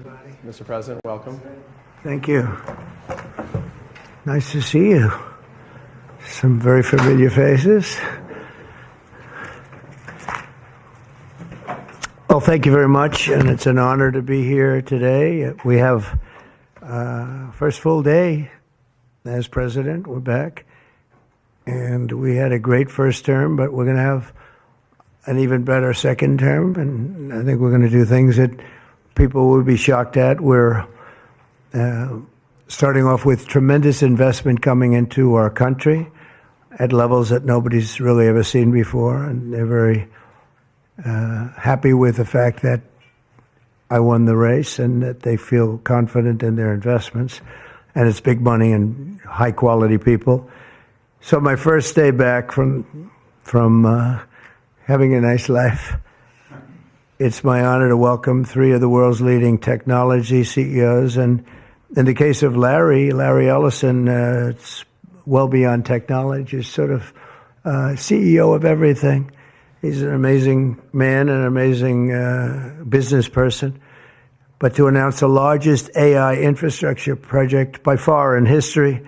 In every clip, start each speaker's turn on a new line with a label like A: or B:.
A: everybody.
B: Mr. President, welcome.
A: Thank you. Nice to see you. Some very familiar faces. Well, thank you very much, and it's an honor to be here today. We have first full day as president. We're back, and we had a great first term, but we're going to have an even better second term, and I think we're going to do things that people will be shocked at. We're starting off with tremendous investment coming into our country at levels that nobody's really ever seen before, and they're very happy with the fact that I won the race and that they feel confident in their investments, and it's big money and high quality people. So my first day back from having a nice life, it's my honor to welcome three of the world's leading technology CEOs. And in the case of Larry Ellison, it's well beyond technology. He's sort of CEO of everything. He's an amazing man, an amazing business person. But to announce the largest AI infrastructure project by far in history,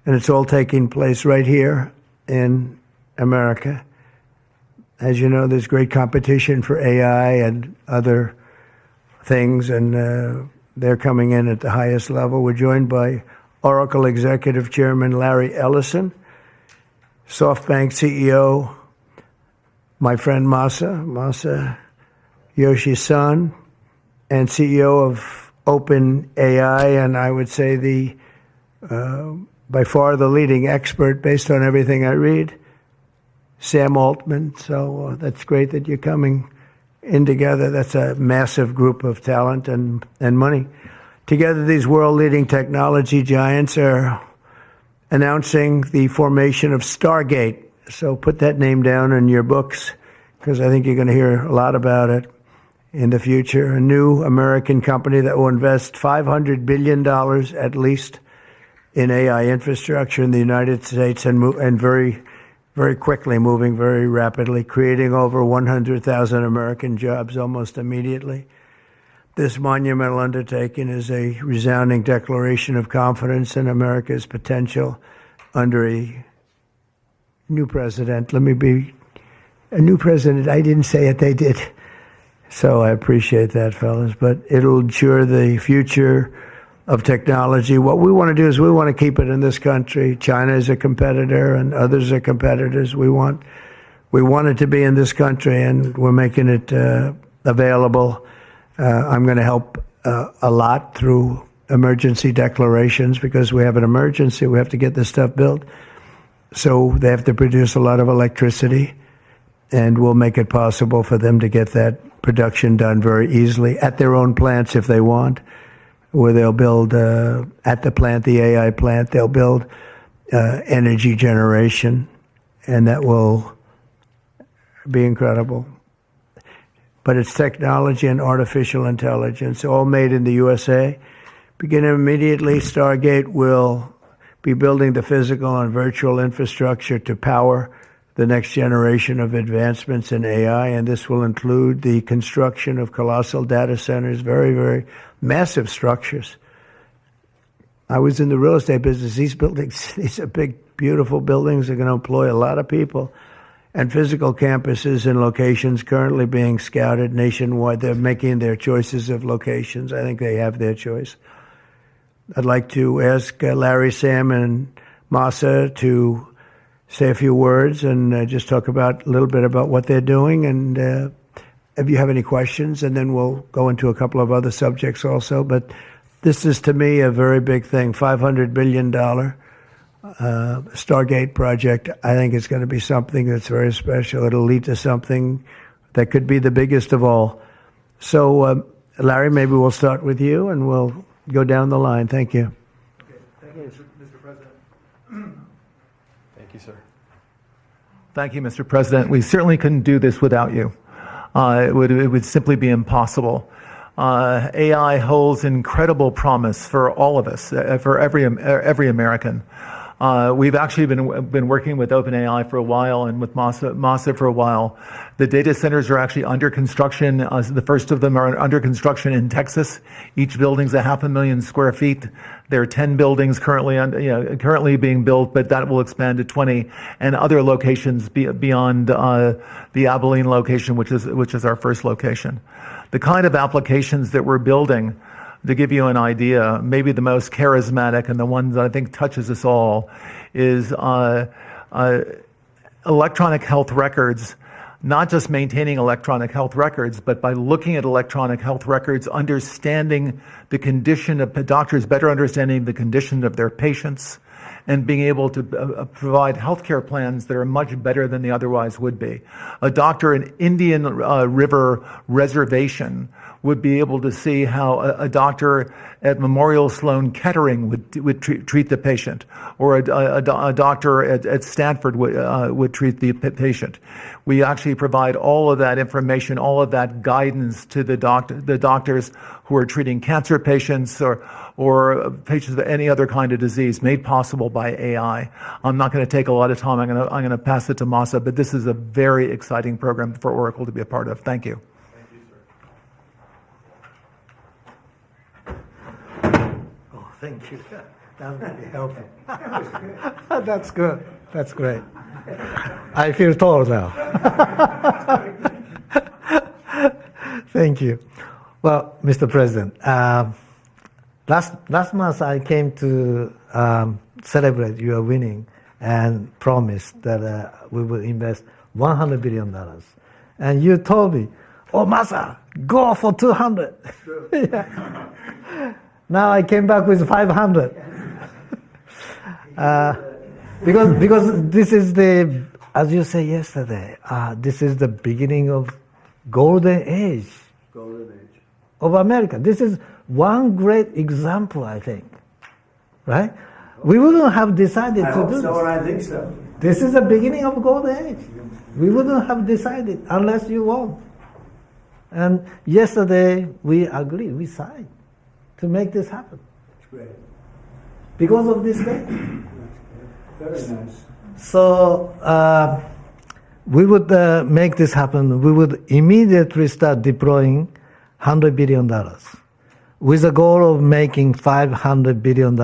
A: and it's all taking place right here in America. As you know, there's great competition for AI and other things, and they're coming in at the highest level. We're joined by Oracle Executive Chairman Larry Ellison, SoftBank CEO, my friend Masa Yoshi-san, and CEO of OpenAI, and I would say by far the leading expert based on everything I read, Sam Altman. So that's great that you're coming in together. That's a massive group of talent and money. Together, these world-leading technology giants are announcing the formation of Stargate. So put that name down in your books, because I think you're going to hear a lot about it in the future. A new American company that will invest $500 billion at least in AI infrastructure in the United States, and very, very quickly, moving very rapidly, creating over 100,000 American jobs almost immediately. This monumental undertaking is a resounding declaration of confidence in America's potential under a new president. Let me be a new president. I didn't say it, they did. So I appreciate that, fellas. But it'll ensure the future of technology. What we want to do is we want to keep it in this country. China is a competitor and others are competitors. We want it to be in this country, and we're making it available. I'm going to help a lot through emergency declarations, because we have an emergency. We have to get this stuff built. So they have to produce a lot of electricity, and we'll make it possible for them to get that production done very easily at their own plants if they want, where they'll build at the plant, the AI plant, they'll build energy generation, and that will be incredible. But it's technology and artificial intelligence, all made in the USA. Beginning immediately, Stargate will be building the physical and virtual infrastructure to power the next generation of advancements in AI, and this will include the construction of colossal data centers, very, very massive structures. I was in the real estate business. These buildings, these are big, beautiful buildings. They're going to employ a lot of people. And physical campuses in locations currently being scouted nationwide. They're making their choices of locations. I think they have their choice. I'd like to ask Larry, Sam, and Masa to say a few words and just talk about a little bit about what they're doing, and if you have any questions, and then we'll go into a couple of other subjects also. But this is, to me, a very big thing. $500 billion Stargate project. I think it's going to be something that's very special. It'll lead to something that could be the biggest of all. So, Larry, maybe we'll start with you, and we'll go down the line. Thank you.
C: Okay. Thank you, Mr. President.
B: Thank you, sir.
C: Thank you, Mr. President. We certainly couldn't do this without you. It would simply be impossible. AI holds incredible promise for all of us, for every American. We've actually been working with OpenAI for a while and with Masa for a while. The data centers are actually under construction. The first of them are under construction in Texas. Each building's 500,000 square feet. There are 10 buildings currently being built, but that will expand to 20 and other locations beyond the Abilene location, which is our first location. The kind of applications that we're building, to give you an idea, maybe the most charismatic and the one that I think touches us all is electronic health records, not just maintaining electronic health records, but by looking at electronic health records, understanding the condition of doctors, better understanding the condition of their patients, and being able to provide healthcare plans that are much better than they otherwise would be. A doctor in Indian River Reservation would be able to see how a doctor at Memorial Sloan Kettering would treat the patient, or a doctor at Stanford would treat the patient. We actually provide all of that information, all of that guidance to the doctors who are treating cancer patients or patients with any other kind of disease, made possible by AI. I'm not going to take a lot of time. I'm going to pass it to Masa, but this is a very exciting program for Oracle to be a part of. Thank you.
A: Thank you. That would be helpful. That's good. That's great. I feel tall now. Thank you. Well, Mr. President, last month I came to celebrate your winning and promised that we will invest $100 billion. And you told me, oh, Masa, go for 200. Yeah. Now I came back with 500. Because this is as you said yesterday, this is the beginning of golden age of America. This is one great example, I think. Right? We wouldn't have decided to do this.
D: I think so.
A: This is the beginning of golden age. We wouldn't have decided unless you won. And yesterday we agreed, we signed to make this happen.
D: That's great.
A: Because of this day.
D: Very nice.
A: So we would make this happen. We would immediately start deploying $100 billion with the goal of making $500 billion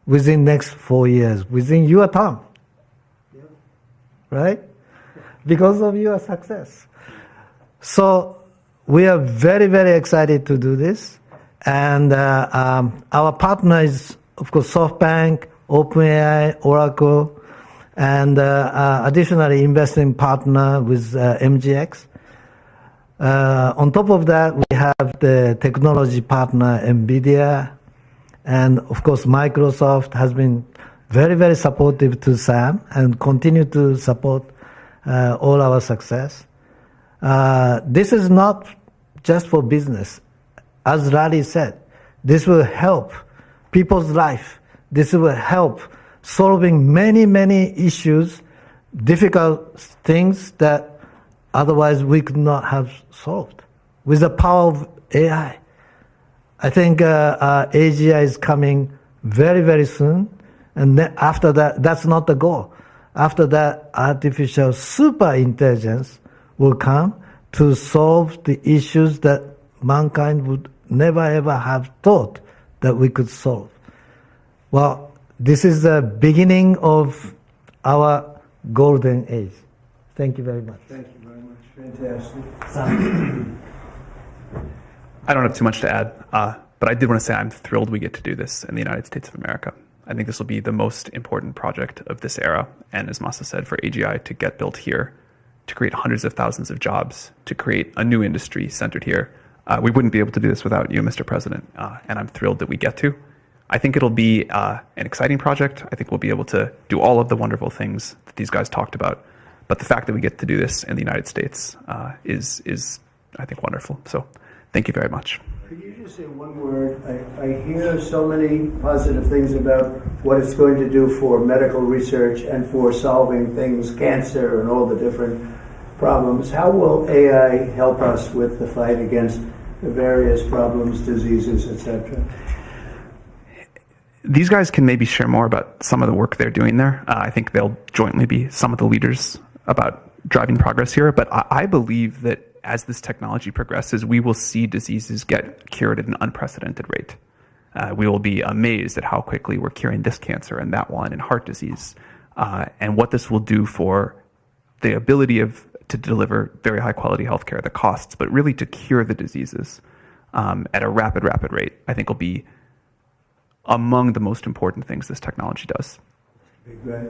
A: within next 4 years, within your term.
D: Yeah.
A: Right? Because of your success. So we are very, very excited to do this. And our partner is, of course, SoftBank, OpenAI, Oracle, and additionally investing partner with MGX. On top of that, we have the technology partner NVIDIA, and of course Microsoft has been very, very supportive to SAM and continue to support all our success. This is not just for business. As Larry said, this will help people's life. This will help solving many, many issues, difficult things that otherwise we could not have solved with the power of AI. I think AGI is coming very, very soon. And then after that, that's not the goal. After that, artificial super intelligence will come to solve the issues that mankind would never ever have thought that we could solve. Well, this is the beginning of our golden age. Thank you very much.
D: Thank you very much. Fantastic.
B: I don't have too much to add, but I did want to say I'm thrilled we get to do this in the United States of America. I think this will be the most important project of this era, and as Masa said, for AGI to get built here, to create hundreds of thousands of jobs, to create a new industry centered here. We wouldn't be able to do this without you, Mr. President, and I'm thrilled that we get to. I think it'll be an exciting project. I think we'll be able to do all of the wonderful things that these guys talked about. But the fact that we get to do this in the United States is, I think, wonderful. So thank you very much.
D: Could you just say one word? I hear so many positive things about what it's going to do for medical research and for solving things, cancer and all the different problems. How will AI help us with the fight against the various problems, diseases, etc.?
B: these guys can maybe share more about some of the work they're doing there. I think they'll jointly be some of the leaders about driving progress here. But I believe that as this technology progresses, we will see diseases get cured at an unprecedented rate. We will be amazed at how quickly we're curing this cancer and that one and heart disease, and what this will do for the ability to deliver very high quality healthcare, the costs, but really to cure the diseases at a rapid rate, I think will be among the most important things this technology does.
D: Great.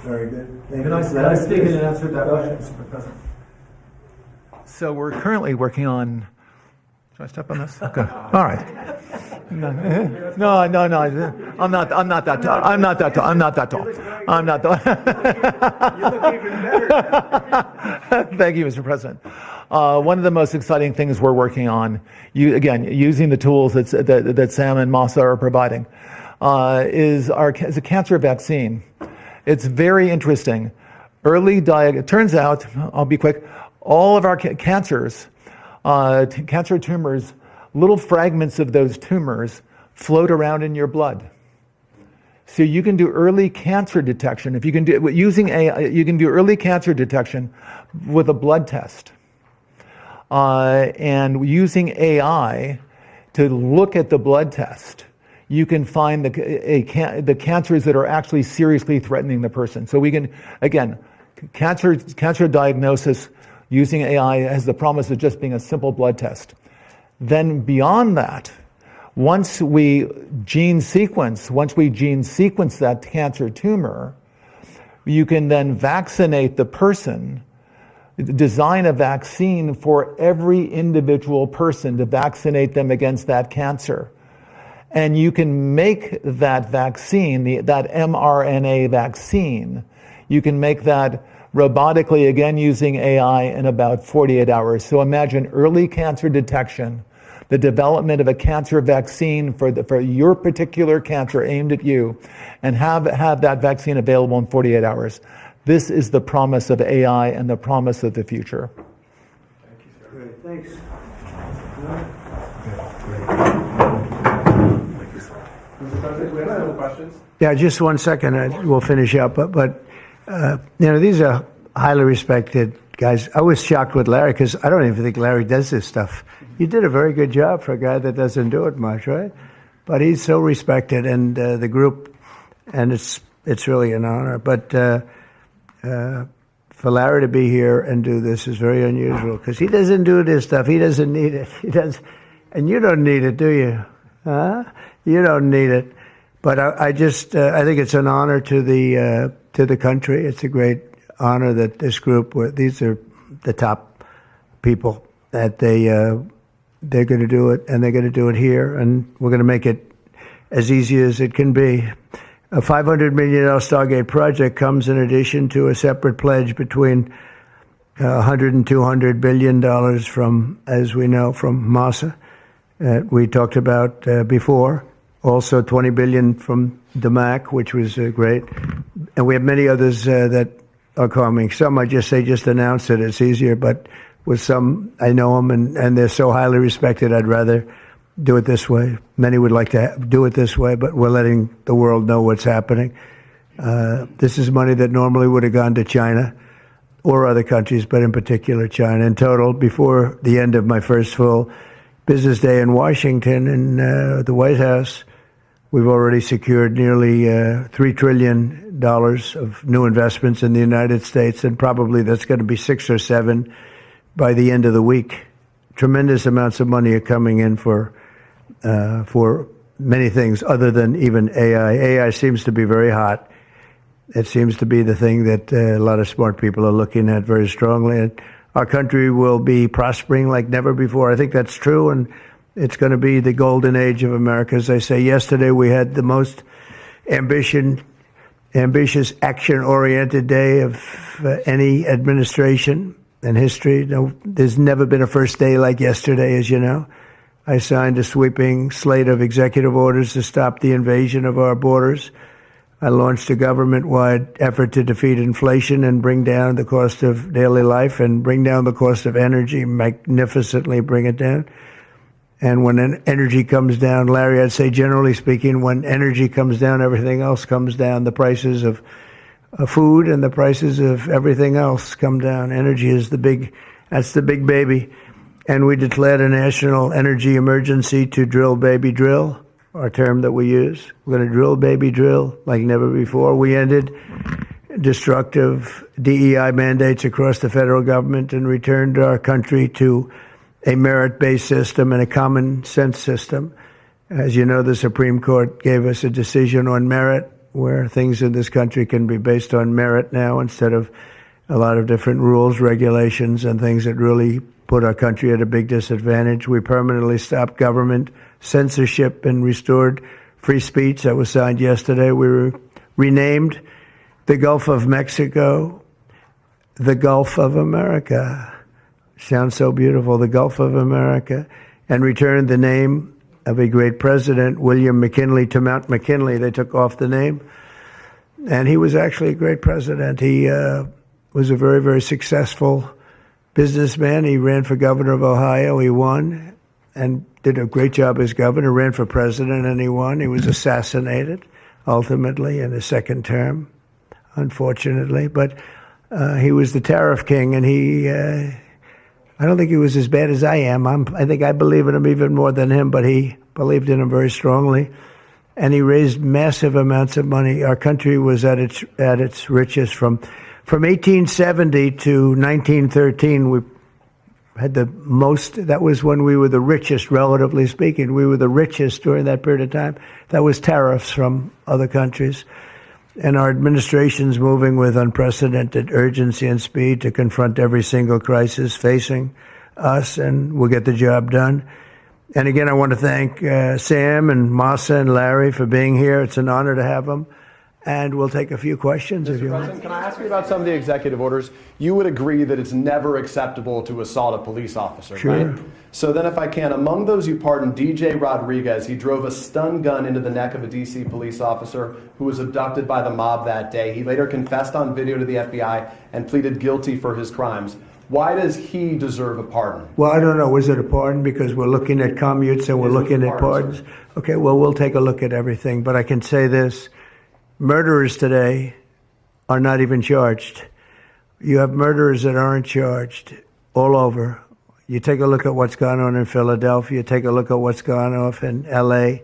D: Very good.
C: Can I speak in and answer that question, Mr. President? So we're currently working on. Should I step on this? Okay. All right. No. I'm not that tall. I'm not that tall.
D: You look even better.
C: Thank you, Mr. President. One of the most exciting things we're working on, using the tools that Sam and Masa are providing, is a cancer vaccine. It's very interesting. It turns out, I'll be quick, all of our cancers, cancer tumors, little fragments of those tumors float around in your blood. So you can do early cancer detection. If you can do using AI, you can do early cancer detection with a blood test. And using AI to look at the blood test, you can find the cancers that are actually seriously threatening the person. So we can, again, cancer diagnosis using AI has the promise of just being a simple blood test. Then beyond that, once we gene sequence that cancer tumor, you can then vaccinate the person, design a vaccine for every individual person to vaccinate them against that cancer. And you can make that vaccine, that mRNA vaccine, you can make that robotically, again using AI, in about 48 hours. So imagine early cancer detection, the development of a cancer vaccine for your particular cancer aimed at you, and have that vaccine available in 48 hours. This is the promise of AI and the promise of the future.
D: Thank you, sir. Great, thanks.
E: Mr. President, we have some questions.
A: Yeah, just 1 second. We'll finish up. But these are highly respected guys. I was shocked with Larry because I don't even think Larry does this stuff. You did a very good job for a guy that doesn't do it much, right? But he's so respected, and the group, and it's really an honor. But for Larry to be here and do this is very unusual because he doesn't do this stuff. He doesn't need it. He does, and you don't need it, do you? Huh? You don't need it. But I think it's an honor to the country. It's a great honor that this group, these are the top people, that they're going to do it, and they're going to do it here, and we're going to make it as easy as it can be. A $500 million Stargate project comes in addition to a separate pledge between $100 and $200 billion from, as we know, from Masa, we talked about before. Also $20 billion from DMAC, which was great. And we have many others that are coming. Some I just announced it. It's easier, but with some, I know them, and they're so highly respected, I'd rather do it this way. Many would like to do it this way, but we're letting the world know what's happening. This is money that normally would have gone to China or other countries, but in particular China. In total, before the end of my first full business day in Washington in the White House, we've already secured nearly $3 trillion of new investments in the United States, and probably that's going to be 6 or 7 by the end of the week. Tremendous amounts of money are coming in for many things other than even AI. AI seems to be very hot. It seems to be the thing that a lot of smart people are looking at very strongly. And our country will be prospering like never before. I think that's true, and it's going to be the golden age of America. As I say, yesterday we had the most ambitious, action-oriented day of any administration in history. No, there's never been a first day like yesterday, as you know. I signed a sweeping slate of executive orders to stop the invasion of our borders. I launched a government-wide effort to defeat inflation and bring down the cost of daily life and bring down the cost of energy, magnificently bring it down. And when energy comes down, Larry, I'd say generally speaking, when energy comes down, everything else comes down. The prices of food and the prices of everything else come down. Energy is that's the big baby. And we declared a national energy emergency to drill, baby, drill, our term that we use. We're going to drill, baby, drill like never before. We ended destructive DEI mandates across the federal government and returned our country to a merit-based system and a common sense system. As you know, the Supreme Court gave us a decision on merit, where things in this country can be based on merit now instead of a lot of different rules, regulations, and things that really put our country at a big disadvantage. We permanently stopped government censorship and restored free speech. That was signed yesterday. We renamed the Gulf of Mexico the Gulf of America. Sounds so beautiful, the Gulf of America, and returned the name of a great president, William McKinley, to Mount McKinley. They took off the name, and he was actually a great president. He was a very, very successful businessman. He ran for governor of Ohio. He won and did a great job as governor, ran for president, and he won. He was assassinated, ultimately, in his second term, unfortunately. But he was the tariff king, and I don't think he was as bad as I am. I think I believe in him even more than him, but he believed in him very strongly. And he raised massive amounts of money. Our country was at its richest from 1870 to 1913. We had the most. That was when we were the richest, relatively speaking. We were the richest during that period of time. That was tariffs from other countries. And our administration's moving with unprecedented urgency and speed to confront every single crisis facing us, and we'll get the job done. And again, I want to thank Sam and Masa and Larry for being here. It's an honor to have them. And we'll take a few questions if you want.
E: President, can I ask you about some of the executive orders? You would agree that it's never acceptable to assault a police officer,
A: Sure.
E: right? So then if I can, among those you pardoned, DJ Rodriguez, he drove a stun gun into the neck of a D.C. police officer who was abducted by the mob that day. He later confessed on video to the FBI and pleaded guilty for his crimes. Why does he deserve a pardon?
A: Well, I don't know. Was it a pardon? Because we're looking at commutes and we're looking at pardons. Okay, well, we'll take a look at everything. But I can say this. Murderers today are not even charged. You have murderers that aren't charged all over. You take a look at what's gone on in Philadelphia. Take a look at what's gone off in L.A.,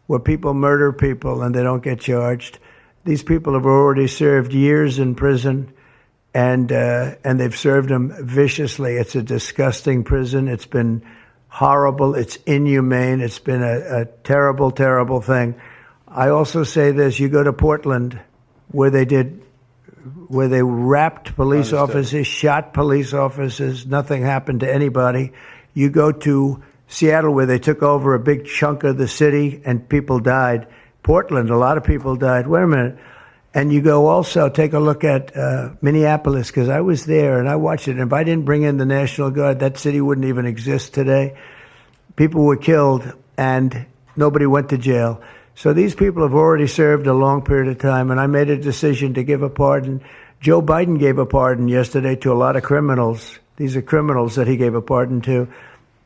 A: where people murder people and they don't get charged. These people have already served years in prison, and they've served them viciously. It's a disgusting prison. It's been horrible. It's inhumane. It's been a terrible, terrible thing. I also say this, you go to Portland, where they wrapped police officers, shot police officers, nothing happened to anybody. You go to Seattle, where they took over a big chunk of the city and people died. Portland, a lot of people died. Wait a minute. And you go also, take a look at Minneapolis, because I was there and I watched it. And if I didn't bring in the National Guard, that city wouldn't even exist today. People were killed and nobody went to jail. So these people have already served a long period of time, and I made a decision to give a pardon. Joe Biden gave a pardon yesterday to a lot of criminals. These are criminals that he gave a pardon to,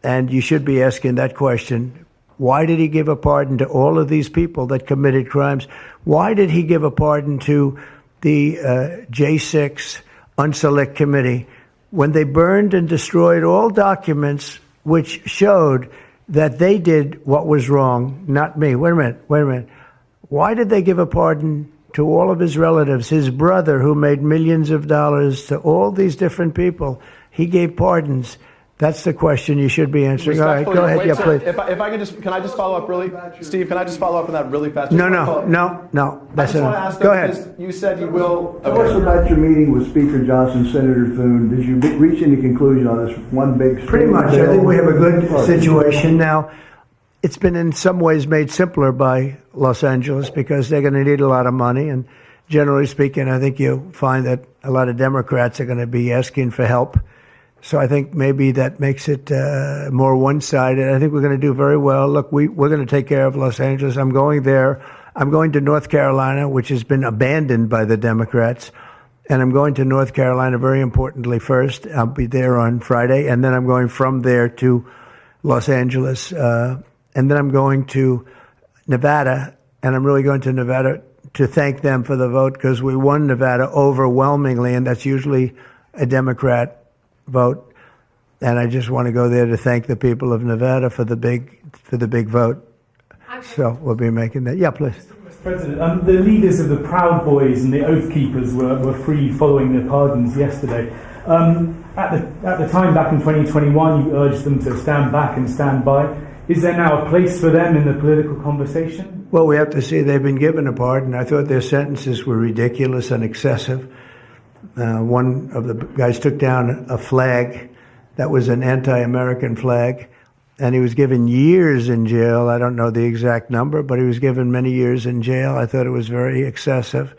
A: and you should be asking that question. Why did he give a pardon to all of these people that committed crimes? Why did he give a pardon to the J6 Unselect Committee when they burned and destroyed all documents which showed that they did what was wrong, not me? Wait a minute. Why did they give a pardon to all of his relatives? His brother, who made millions of dollars, to all these different people, he gave pardons. That's the question you should be answering. All right, go ahead.
E: Wait,
A: Yeah,
E: sir,
A: please.
E: If I can just follow up really, Steve, can I just follow up on that really fast?
A: No.
E: I
A: That's
E: just want to
A: enough.
E: ask
A: Go
E: them,
A: ahead.
E: because you said you will.
F: Tell us about your meeting with Speaker Johnson, Senator Thune. Did you reach any conclusion on this one big...
A: Pretty much. I think we have a good situation now. It's been in some ways made simpler by Los Angeles because they're going to need a lot of money. And generally speaking, I think you'll find that a lot of Democrats are going to be asking for help. So I think maybe that makes it more one-sided. I think we're going to do very well. Look, we're going to take care of Los Angeles. I'm going there. I'm going to North Carolina, which has been abandoned by the Democrats. And I'm going to North Carolina, very importantly, first. I'll be there on Friday. And then I'm going from there to Los Angeles, and then I'm going to Nevada, and I'm really going to Nevada to thank them for the vote because we won Nevada overwhelmingly, and that's usually a Democrat vote. And I just want to go there to thank the people of Nevada for the big vote. So we'll be making that. Yeah, please.
G: Mr. President, the leaders of the Proud Boys and the Oath Keepers were free following their pardons yesterday. At the time, back in 2021, you urged them to stand back and stand by. Is there now a place for them in the political conversation?
A: Well, we have to see. They've been given a pardon. I thought their sentences were ridiculous and excessive. One of the guys took down a flag that was an anti-American flag, and he was given years in jail. I don't know the exact number, but he was given many years in jail. I thought it was very excessive.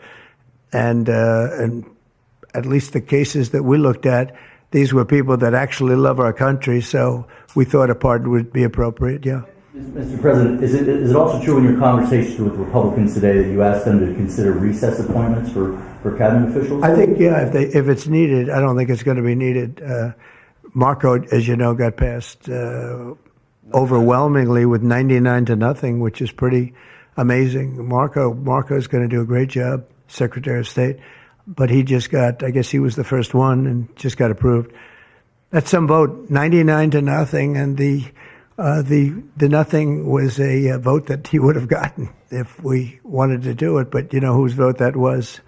A: And at least the cases that we looked at, these were people that actually love our country, so we thought a pardon would be appropriate, yeah.
H: Mr. President, is it also true in your conversations with Republicans today that you asked them to consider recess appointments for cabinet officials?
A: I think, yeah, if it's needed. I don't think it's going to be needed. Marco, as you know, got passed overwhelmingly with 99-0, which is pretty amazing. Marco's going to do a great job, Secretary of State, but he just got, I guess he was the first one and just got approved. That's some vote, 99-0, and the nothing was a vote that he would have gotten if we wanted to do it. But you know whose vote that was?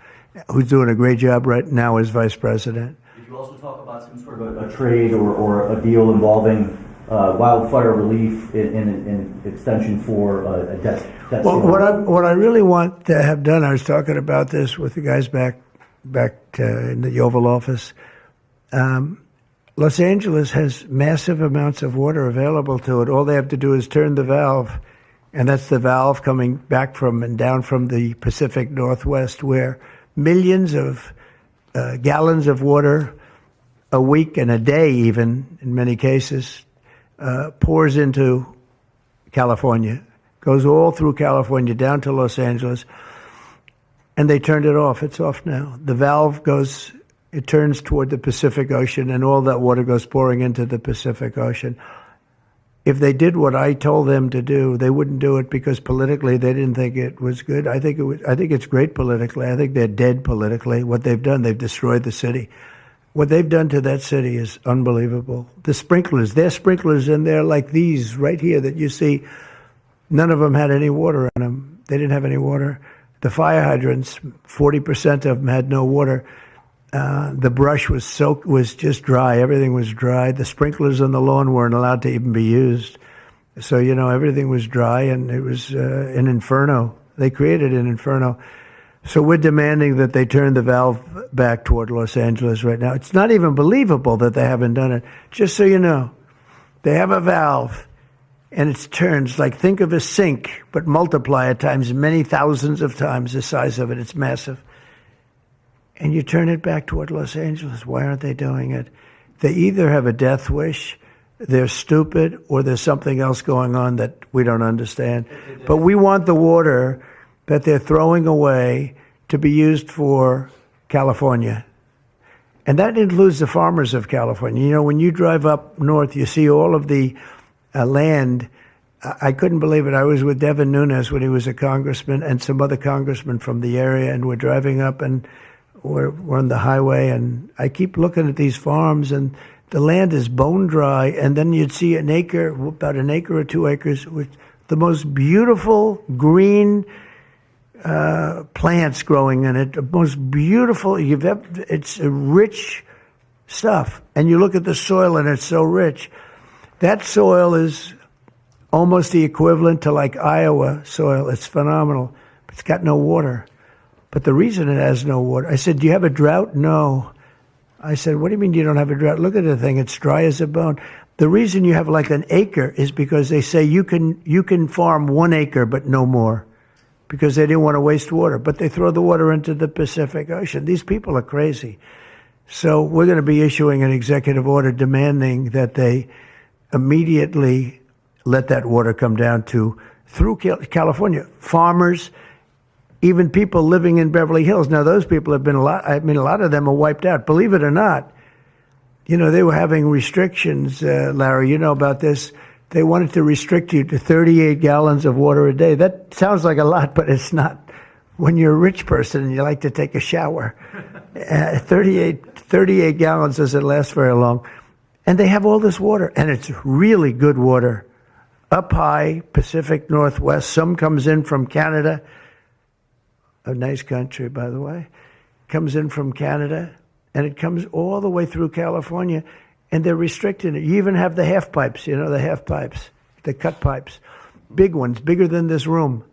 A: Who's doing a great job right now as vice president.
H: Did you also talk about some sort of a trade or a deal involving wildfire relief in extension for a debt
A: well, what I really want to have done, I was talking about this with the guys back in the Oval Office. Los Angeles has massive amounts of water available to it. All they have to do is turn the valve, and that's the valve coming back from and down from the Pacific Northwest, where millions of gallons of water a week and a day, even in many cases, pours into California, goes all through California down to Los Angeles, and they turned it off. It's off now. The valve goes, it turns toward the Pacific Ocean, and all that water goes pouring into the Pacific Ocean. If they did what I told them to do, they wouldn't do it because politically they didn't think it was good. I think it's great politically. I think they're dead politically. What they've done, they've destroyed the city. What they've done to that city is unbelievable. The sprinklers, there's sprinklers in there like these right here that you see. None of them had any water in them. They didn't have any water. The fire hydrants, 40% of them had no water. The brush was just dry. Everything was dry. The sprinklers on the lawn weren't allowed to even be used. So, you know, everything was dry, and it was an inferno. They created an inferno. So we're demanding that they turn the valve back toward Los Angeles right now. It's not even believable that they haven't done it. Just so you know, they have a valve, and it turns like, think of a sink, but multiply it times many thousands of times the size of it. It's massive. And you turn it back toward Los Angeles. Why aren't they doing it? They either have a death wish, they're stupid, or there's something else going on that we don't understand. But we want the water that they're throwing away to be used for California. And that includes the farmers of California. You know, when you drive up north, you see all of the land. I couldn't believe it. I was with Devin Nunes when he was a congressman and some other congressmen from the area, and we're driving up and we're on the highway, and I keep looking at these farms, and the land is bone dry, and then you'd see an acre, about an acre or 2 acres, with the most beautiful green plants growing in it, the most beautiful, it's rich stuff. And you look at the soil, and it's so rich. That soil is almost the equivalent to like Iowa soil. It's phenomenal. But it's got no water. But the reason it has no water, I said, do you have a drought? No. I said, what do you mean you don't have a drought? Look at the thing. It's dry as a bone. The reason you have like an acre is because they say you can farm 1 acre, but no more, because they didn't want to waste water. But they throw the water into the Pacific Ocean. These people are crazy. So we're going to be issuing an executive order demanding that they immediately let that water come down through California. Farmers, even people living in Beverly Hills. Now, those people have been a lot of them are wiped out. Believe it or not, you know, they were having restrictions, Larry, you know about this. they wanted to restrict you to 38 gallons of water a day. That sounds like a lot, but it's not. When you're a rich person and you like to take a shower, 38 gallons doesn't last very long. And they have all this water, and it's really good water. Up high, Pacific Northwest. Some comes in from Canada, a nice country, by the way. Comes in from Canada, and it comes all the way through California, and they're restricting it. You even have the half pipes, the half pipes, the cut pipes, big ones, bigger than this room,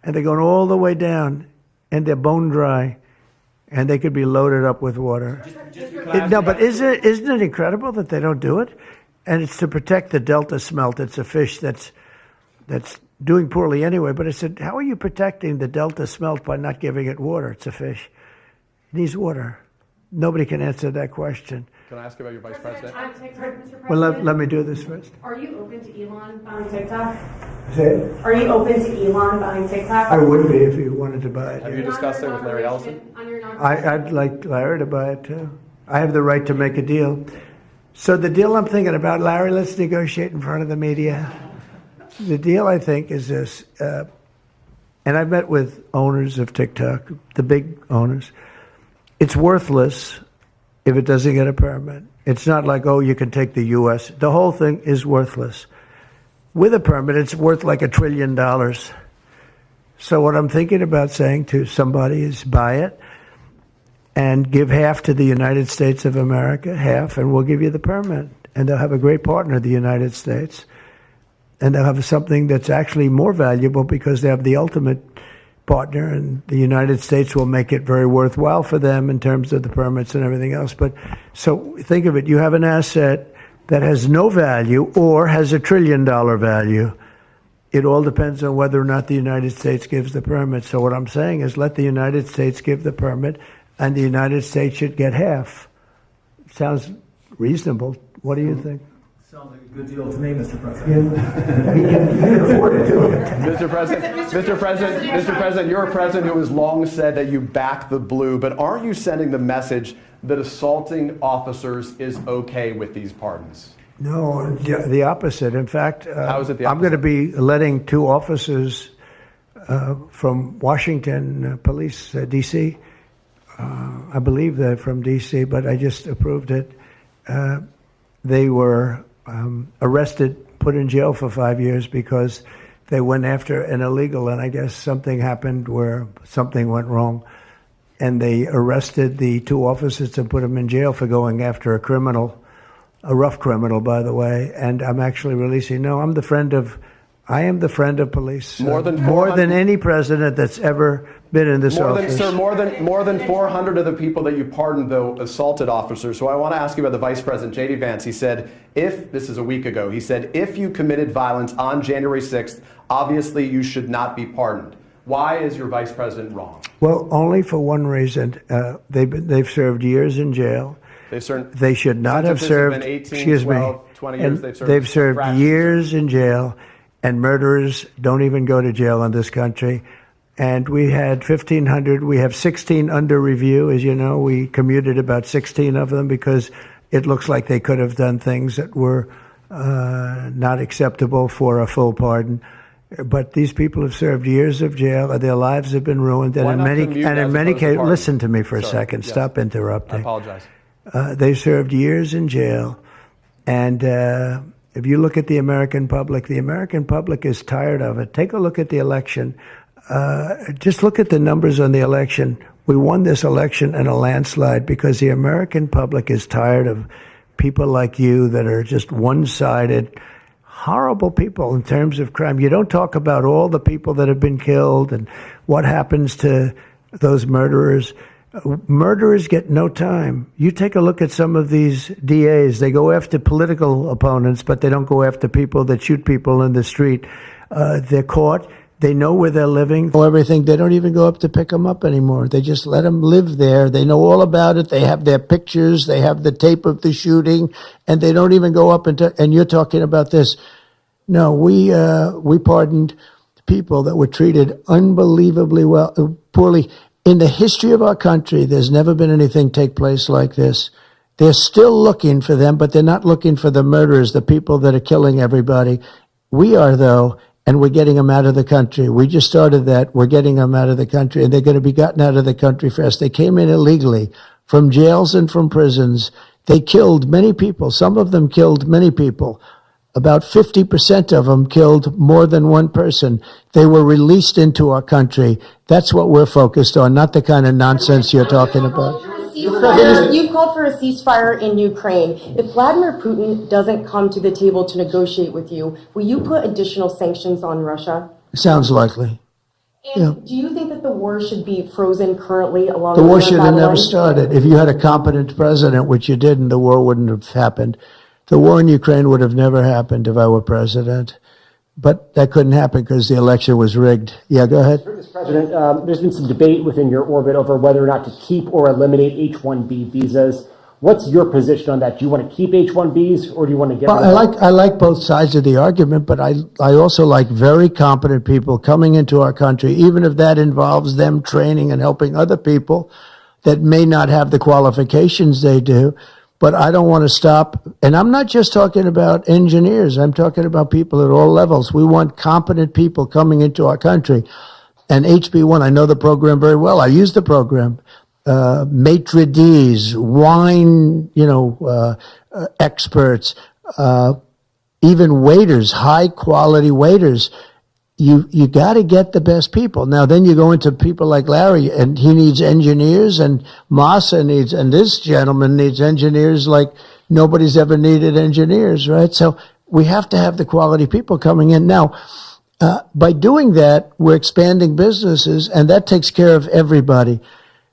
A: and they're going all the way down, and they're bone dry, and they could be loaded up with water. No, but isn't it incredible that they don't do it? And it's to protect the Delta smelt. It's a fish that's doing poorly anyway. But I said, how are you protecting the Delta smelt by not giving it water? It's a fish. It needs water. Nobody can answer that question.
E: Can I ask about your vice president?
A: Well, let me do this first.
I: Are you open to Elon buying TikTok?
A: Say it.
I: Are you open to Elon buying TikTok?
A: I would be if he wanted to buy it.
E: Have you discussed it with Larry Ellison?
A: I'd like Larry to buy it too. I have the right to make a deal. So the deal I'm thinking about, Larry, let's negotiate in front of the media. The deal, I think, is this, and I've met with owners of TikTok, the big owners. It's worthless if it doesn't get a permit. It's not like, oh, you can take the U.S. The whole thing is worthless. With a permit, it's worth like $1 trillion. So what I'm thinking about saying to somebody is buy it and give half to the United States of America, half, and we'll give you the permit. And they'll have a great partner, the United States. And they'll have something that's actually more valuable because they have the ultimate partner, and the United States will make it very worthwhile for them in terms of the permits and everything else. But so think of it, you have an asset that has no value or has $1 trillion value. It all depends on whether or not the United States gives the permit. So what I'm saying is let the United States give the permit, and the United States should get half. Sounds reasonable. What do you think?
C: Sounds like a good deal to me, Mr. President.
E: Mr. President, you're a president who has long said that you back the blue, but aren't you sending the message that assaulting officers is okay with these pardons?
A: No, the opposite. In fact,
E: How is it the
A: I'm going to
E: opposite?
A: be letting 2 officers from Washington Police, D.C. I believe they're from D.C., but I just approved it. They were arrested, put in jail for 5 years because they went after an illegal, and I guess something happened where something went wrong. And they arrested the 2 officers and put them in jail for going after a criminal, a rough criminal, by the way. And I'm actually releasing. No, I am the friend of police.
E: More
A: than any president that's ever been in this office.
E: More than 400 of the people that you pardoned, though, assaulted officers. So I want to ask you about the Vice President, J.D. Vance. He said, this is a week ago, he said, if you committed violence on January 6th, obviously you should not be pardoned. Why is your Vice President wrong?
A: Well, only for one reason. They've served years in jail. They should not have served.
E: 18, 12, 20 years.
A: They've served years in jail, and murderers don't even go to jail in this country. And we had 1,500. We have 16 under review. As you know, we commuted about 16 of them because it looks like they could have done things that were not acceptable for a full pardon. But these people have served years of jail, and their lives have been ruined. And in many cases, listen to me for a second. Yes. Stop interrupting.
E: I apologize.
A: They've served years in jail, and if you look at the American public is tired of it. Take a look at the election. Just look at the numbers on the election. We won this election in a landslide because the American public is tired of people like you that are just one-sided, horrible people in terms of crime. You don't talk about all the people that have been killed and what happens to those murderers. Murderers get no time. You take a look at some of these DAs. They go after political opponents, but they don't go after people that shoot people in the street. They're caught. They know where they're living, know everything. They don't even go up to pick them up anymore. They just let them live there. They know all about it. They have their pictures. They have the tape of the shooting, and they don't even go up and you're talking about this. No, we pardoned people that were treated unbelievably poorly. In the history of our country, there's never been anything take place like this. They're still looking for them, but they're not looking for the murderers, the people that are killing everybody. We are, though, and we're getting them out of the country. We just started that. We're getting them out of the country, and they're going to be gotten out of the country fast. They came in illegally from jails and from prisons. They killed many people. Some of them killed many people. About 50% of them killed more than one person. They were released into our country. That's what we're focused on, not the kind of nonsense you're talking about.
J: You've called for a ceasefire in Ukraine. If Vladimir Putin doesn't come to the table to negotiate with you, will you put additional sanctions on Russia?
A: Sounds likely.
J: And do you think that the war should be frozen currently along
A: The war
J: with
A: should have never started. If you had a competent president, which you didn't, the war wouldn't have happened. The war in Ukraine would have never happened if I were president. But that couldn't happen because the election was rigged. Yeah, go ahead.
K: Mr. President, there's been some debate within your orbit over whether or not to keep or eliminate H-1B visas. What's your position on that? Do you want to keep H-1Bs or do you want to get rid of them?
A: I like both sides of the argument, but I also like very competent people coming into our country, even if that involves them training and helping other people that may not have the qualifications they do. But I don't want to stop. And I'm not just talking about engineers. I'm talking about people at all levels. We want competent people coming into our country. And HB1, I know the program very well. I use the program. Maitre d's, wine, experts, even waiters, high quality waiters. You got to get the best people. Now, then you go into people like Larry, and he needs engineers, and Massa needs, and this gentleman needs engineers like nobody's ever needed engineers, right? So we have to have the quality people coming in. Now, by doing that, we're expanding businesses, and that takes care of everybody.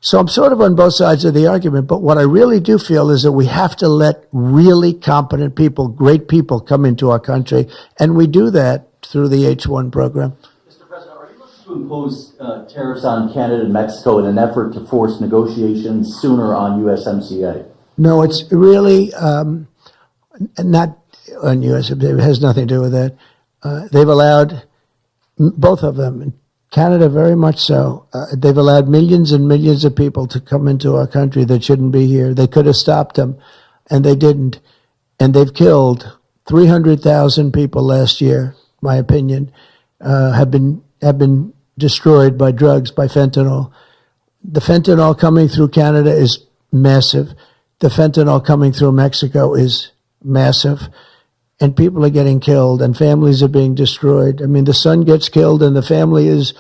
A: So I'm sort of on both sides of the argument, but what I really do feel is that we have to let really competent people, great people come into our country, and we do that through the H-1 program.
H: Mr. President, are you looking to impose tariffs on Canada and Mexico in an effort to force negotiations sooner on USMCA?
A: No, it's really not on USMCA. It has nothing to do with that. They've allowed, both of them, Canada very much so, they've allowed millions and millions of people to come into our country that shouldn't be here. They could have stopped them, and they didn't. And they've killed 300,000 people last year, my opinion, have been destroyed by drugs, by fentanyl. The fentanyl coming through Canada is massive. The fentanyl coming through Mexico is massive. And people are getting killed, and families are being destroyed. I mean, the son gets killed, and the family is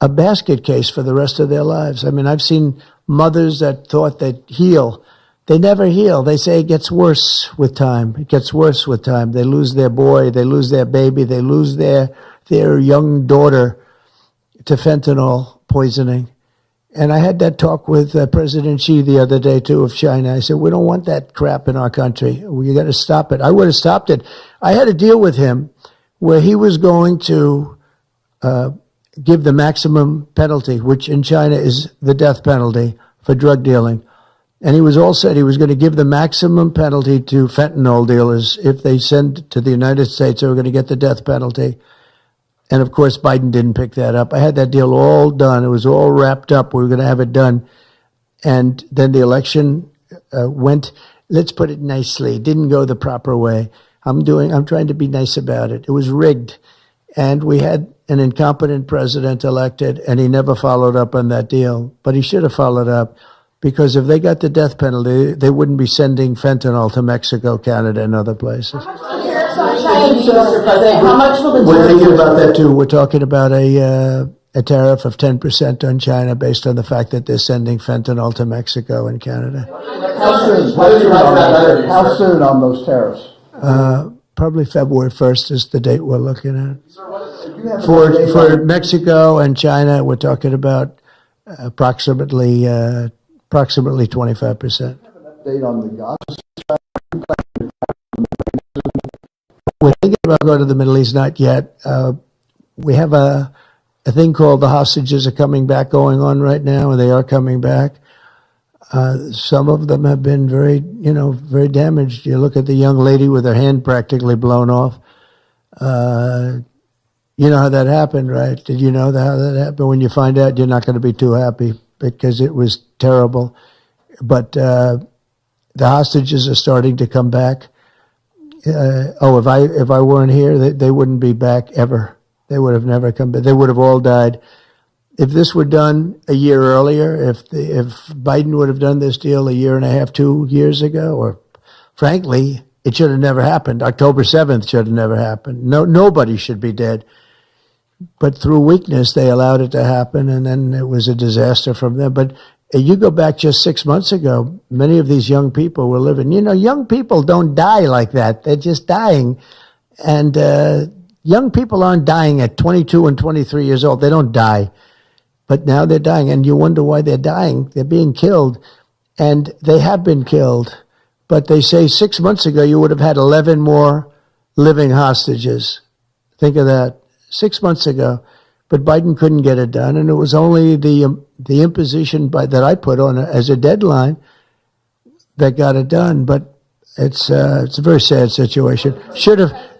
A: a basket case for the rest of their lives. I mean, I've seen mothers that thought they'd heal. They never heal. They say it gets worse with time. It gets worse with time. They lose their boy. They lose their baby. They lose their young daughter to fentanyl poisoning. And I had that talk with President Xi the other day, too, of China. I said, we don't want that crap in our country. We got to stop it. I would have stopped it. I had a deal with him where he was going to give the maximum penalty, which in China is the death penalty for drug dealing. And he was all said he was going to give the maximum penalty to fentanyl dealers. If they send to the United States, they were going to get the death penalty. And of course, Biden didn't pick that up. I had that deal all done. It was all wrapped up. We were going to have it done. And then the election went, let's put it nicely, didn't go the proper way. I'm trying to be nice about it. It was rigged. And we had an incompetent president elected, and he never followed up on that deal. But he should have followed up, because if they got the death penalty, they wouldn't be sending fentanyl to Mexico, Canada, and other places.
J: How much will the
A: We're thinking about that too. We're talking about a tariff of 10% on China based on the fact that they're sending fentanyl to Mexico and Canada.
F: How soon on those tariffs?
A: Probably February 1st is the date we're looking at. For Mexico and China, we're talking about approximately 25%.
F: Date on the Gaza.
A: We're thinking about going to the Middle East, not yet. We have a thing called the hostages are coming back going on right now, and they are coming back. Some of them have been very damaged. You look at the young lady with her hand practically blown off. You know how that happened, right? Did you know how that happened? When you find out, you're not going to be too happy because it was terrible. But the hostages are starting to come back. if I weren't here, they wouldn't be back ever. They would have never come back. They would have all died. If this were done a year earlier, if Biden would have done this deal a year and a half, 2 years ago, or frankly, it should have never happened. October 7th should have never happened. Nobody should be dead. But through weakness, they allowed it to happen, and then it was a disaster from them. But you go back just 6 months ago, many of these young people were living. You know, young people don't die like that. They're just dying. And young people aren't dying at 22 and 23 years old. They don't die. But now they're dying, and you wonder why they're dying. They're being killed, and they have been killed. But they say 6 months ago you would have had 11 more living hostages. Think of that. 6 months ago. But Biden couldn't get it done, and it was only the imposition that I put on as a deadline that got it done. But it's a very sad situation.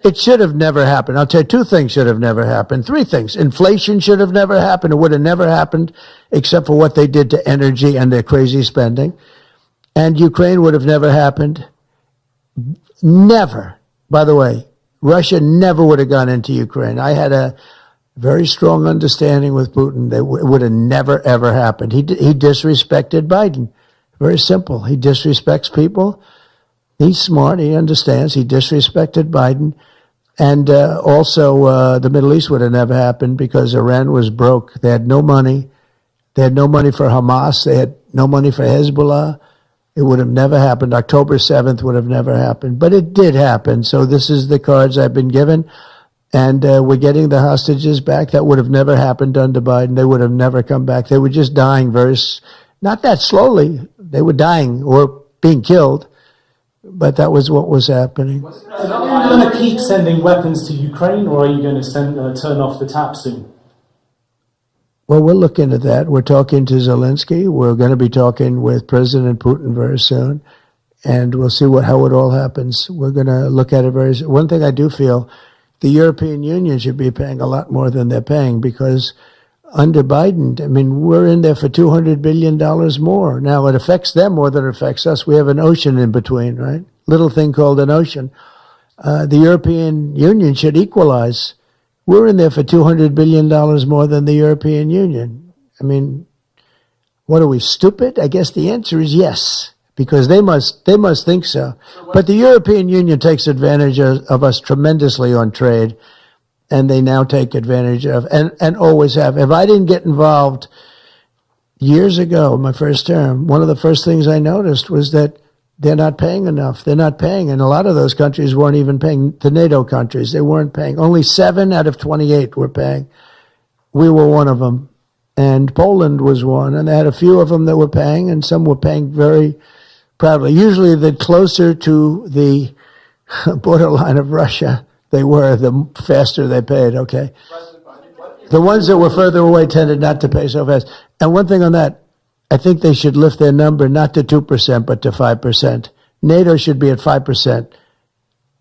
A: It should have never happened. I'll tell you, 2 things should have never happened. 3 things. Inflation should have never happened. It would have never happened except for what they did to energy and their crazy spending. And Ukraine would have never happened. Never. By the way, Russia never would have gone into Ukraine. I had a very strong understanding with Putin that it would have never, ever happened. He disrespected Biden. Very simple. He disrespects people. He's smart. He understands. He disrespected Biden. And also, the Middle East would have never happened because Iran was broke. They had no money. They had no money for Hamas. They had no money for Hezbollah. It would have never happened. October 7th would have never happened. But it did happen. So this is the cards I've been given. And we're getting the hostages back. That would have never happened under Biden. They would have never come back. They were just dying not that slowly. They were dying or being killed. But that was what was happening.
G: Are you going to keep sending weapons to Ukraine, or are you going to turn off the tap soon?
A: Well, we're looking at that. We're talking to Zelensky. We're going to be talking with President Putin very soon. And we'll see how it all happens. We're going to look at it very soon. One thing I do feel, the European Union should be paying a lot more than they're paying because under Biden, I mean, we're in there for $200 billion more. Now, it affects them more than it affects us. We have an ocean in between, right? Little thing called an ocean. The European Union should equalize. We're in there for $200 billion more than the European Union. I mean, what are we, stupid? I guess the answer is yes, because they must think so. But the European Union takes advantage of us tremendously on trade. And they now take advantage of, and always have. If I didn't get involved years ago, my first term, one of the first things I noticed was that they're not paying enough. They're not paying. And a lot of those countries weren't even paying. The NATO countries, they weren't paying. Only 7 out of 28 were paying. We were one of them. And Poland was one. And they had a few of them that were paying, and some were paying very proudly. Usually the closer to the borderline of Russia they were, the faster they paid, okay? The ones that were further away tended not to pay so fast. And one thing on that, I think they should lift their number not to 2%, but to 5%. NATO should be at 5%,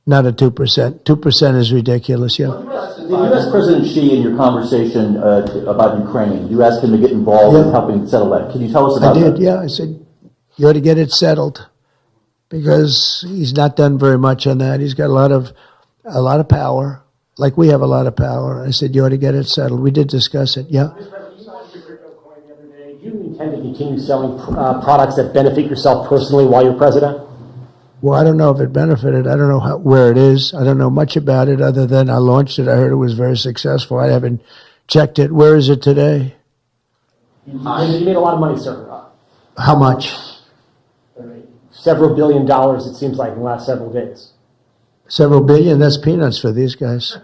A: not at 2%. 2% is ridiculous, yeah.
H: The U.S. President Xi, in your conversation about Ukraine, you asked him to get involved in helping settle that. Can you tell us about that?
A: I did, yeah. I said, you ought to get it settled because he's not done very much on that. He's got a lot of power, like we have a lot of power. I said, you ought to get it settled. We did discuss it, yeah.
K: Do you intend to continue selling products that benefit yourself personally while you're president?
A: Well, I don't know if it benefited. I don't know where it is. I don't know much about it other than I launched it. I heard it was very successful. I haven't checked it. Where is it today?
K: You made a lot of money, sir.
A: How much?
K: Several $1 billion, it seems like, in the last several days.
A: Several billion? That's peanuts for these guys.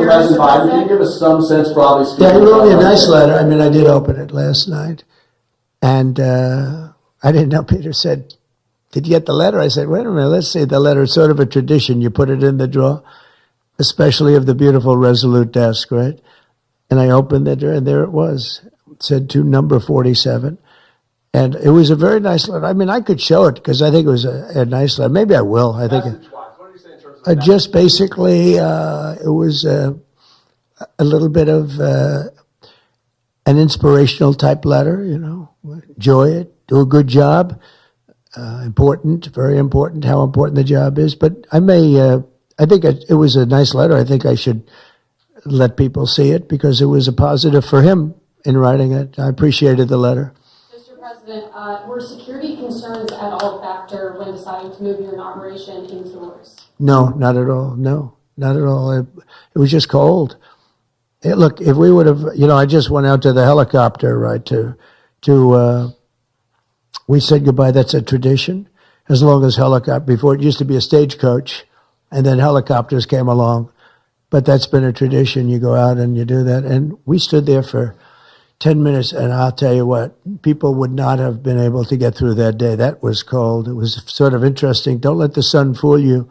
L: President Biden, can you give us some sense, broadly speaking?
A: Yeah, he wrote me a nice letter. I mean, I did open it last night. And I didn't know. Peter said, did you get the letter? I said, wait a minute, let's see the letter. It's sort of a tradition. You put it in the drawer, especially of the beautiful Resolute desk, right? And I opened it, and there it was. It said to number 47. And it was a very nice letter. I mean, I could show it because I think it was a nice letter. Maybe I will. I think just basically it was a little bit of an inspirational type letter, you know. Enjoy it. Do a good job. important, very important, how important the job is. But I think it was a nice letter. I think I should let people see it because it was a positive for him in writing it. I appreciated the letter.
J: Mr. President, were security concerns at all a factor when deciding to move your inauguration indoors?
A: No, not at all. No, not at all. It was just cold. Look, if we would have, I just went out to the helicopter, right, we said goodbye. That's a tradition. As long as before it used to be a stagecoach, and then helicopters came along. But that's been a tradition. You go out and you do that. And we stood there for 10 minutes, and I'll tell you what, people would not have been able to get through that day. That was cold. It was sort of interesting. Don't let the sun fool you.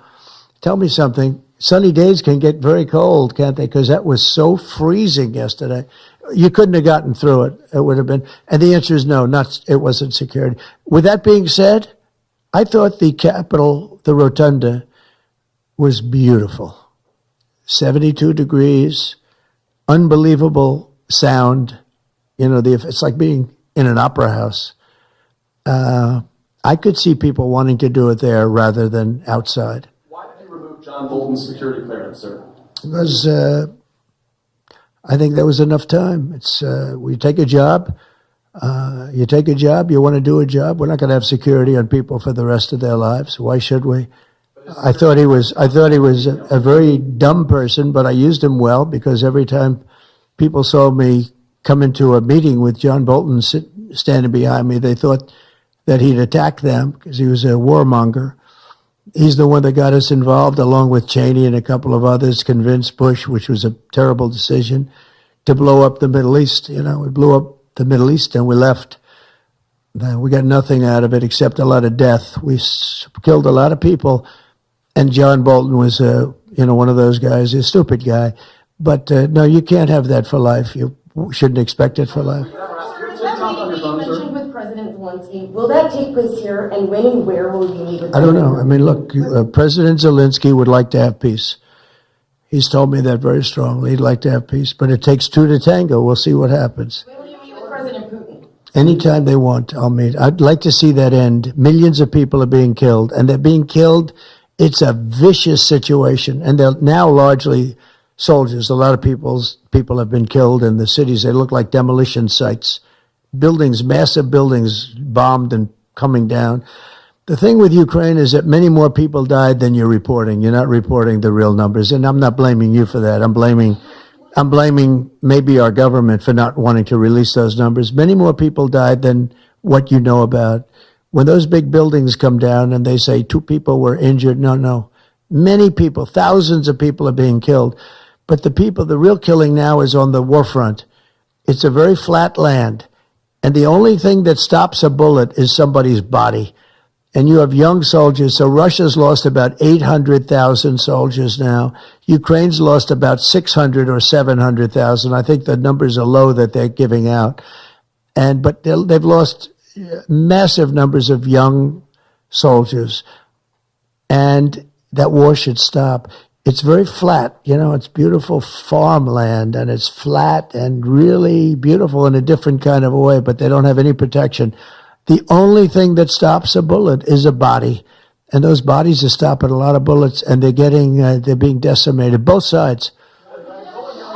A: Tell me something. Sunny days can get very cold, can't they? Because that was so freezing yesterday. You couldn't have gotten through it. It would have been. And the answer is no, it wasn't security. With that being said, I thought the Capitol, the Rotunda, was beautiful. 72 degrees, unbelievable sound. It's like being in an opera house. I could see people wanting to do it there rather than outside.
L: Why did you remove John Bolton's security clearance, sir?
A: Because I think there was enough time. It's we take a job. You take a job. You want to do a job. We're not going to have security on people for the rest of their lives. Why should we? I thought he was a very dumb person, but I used him well because every time people saw me come into a meeting with John Bolton standing behind me, they thought that he'd attack them because he was a warmonger. He's the one that got us involved, along with Cheney and a couple of others, convinced Bush, which was a terrible decision, to blow up the Middle East. We blew up the Middle East and we left. We got nothing out of it except a lot of death. We killed a lot of people. And John Bolton was, one of those guys, a stupid guy. But no, you can't have that for life. You shouldn't expect it for life.
J: You mentioned with President Zelensky. Will that take place here? And when and where will you meet with
A: I don't know. I mean, look, President Zelensky would like to have peace. He's told me that very strongly. He'd like to have peace. But it takes two to tango. We'll see what happens.
J: When will you meet with President Putin?
A: Anytime they want, I'll meet. I'd like to see that end. Millions of people are being killed. And they're being killed. It's a vicious situation, and they're now largely soldiers. A lot of people have been killed in the cities. They look like demolition sites. Buildings, massive buildings bombed and coming down. The thing with Ukraine is that many more people died than you're reporting. You're not reporting the real numbers, and I'm not blaming you for that. I'm blaming maybe our government for not wanting to release those numbers. Many more people died than what you know about. When those big buildings come down and they say 2 people were injured, no. Many people, thousands of people are being killed. But the real killing now is on the war front. It's a very flat land. And the only thing that stops a bullet is somebody's body. And you have young soldiers. So Russia's lost about 800,000 soldiers now. Ukraine's lost about 600 or 700,000. I think the numbers are low that they're giving out. But they've lost massive numbers of young soldiers, and that war should stop. It's very flat, it's beautiful farmland, and it's flat and really beautiful in a different kind of a way, but they don't have any protection. The only thing that stops a bullet is a body, and those bodies are stopping a lot of bullets, and they're being decimated, both sides.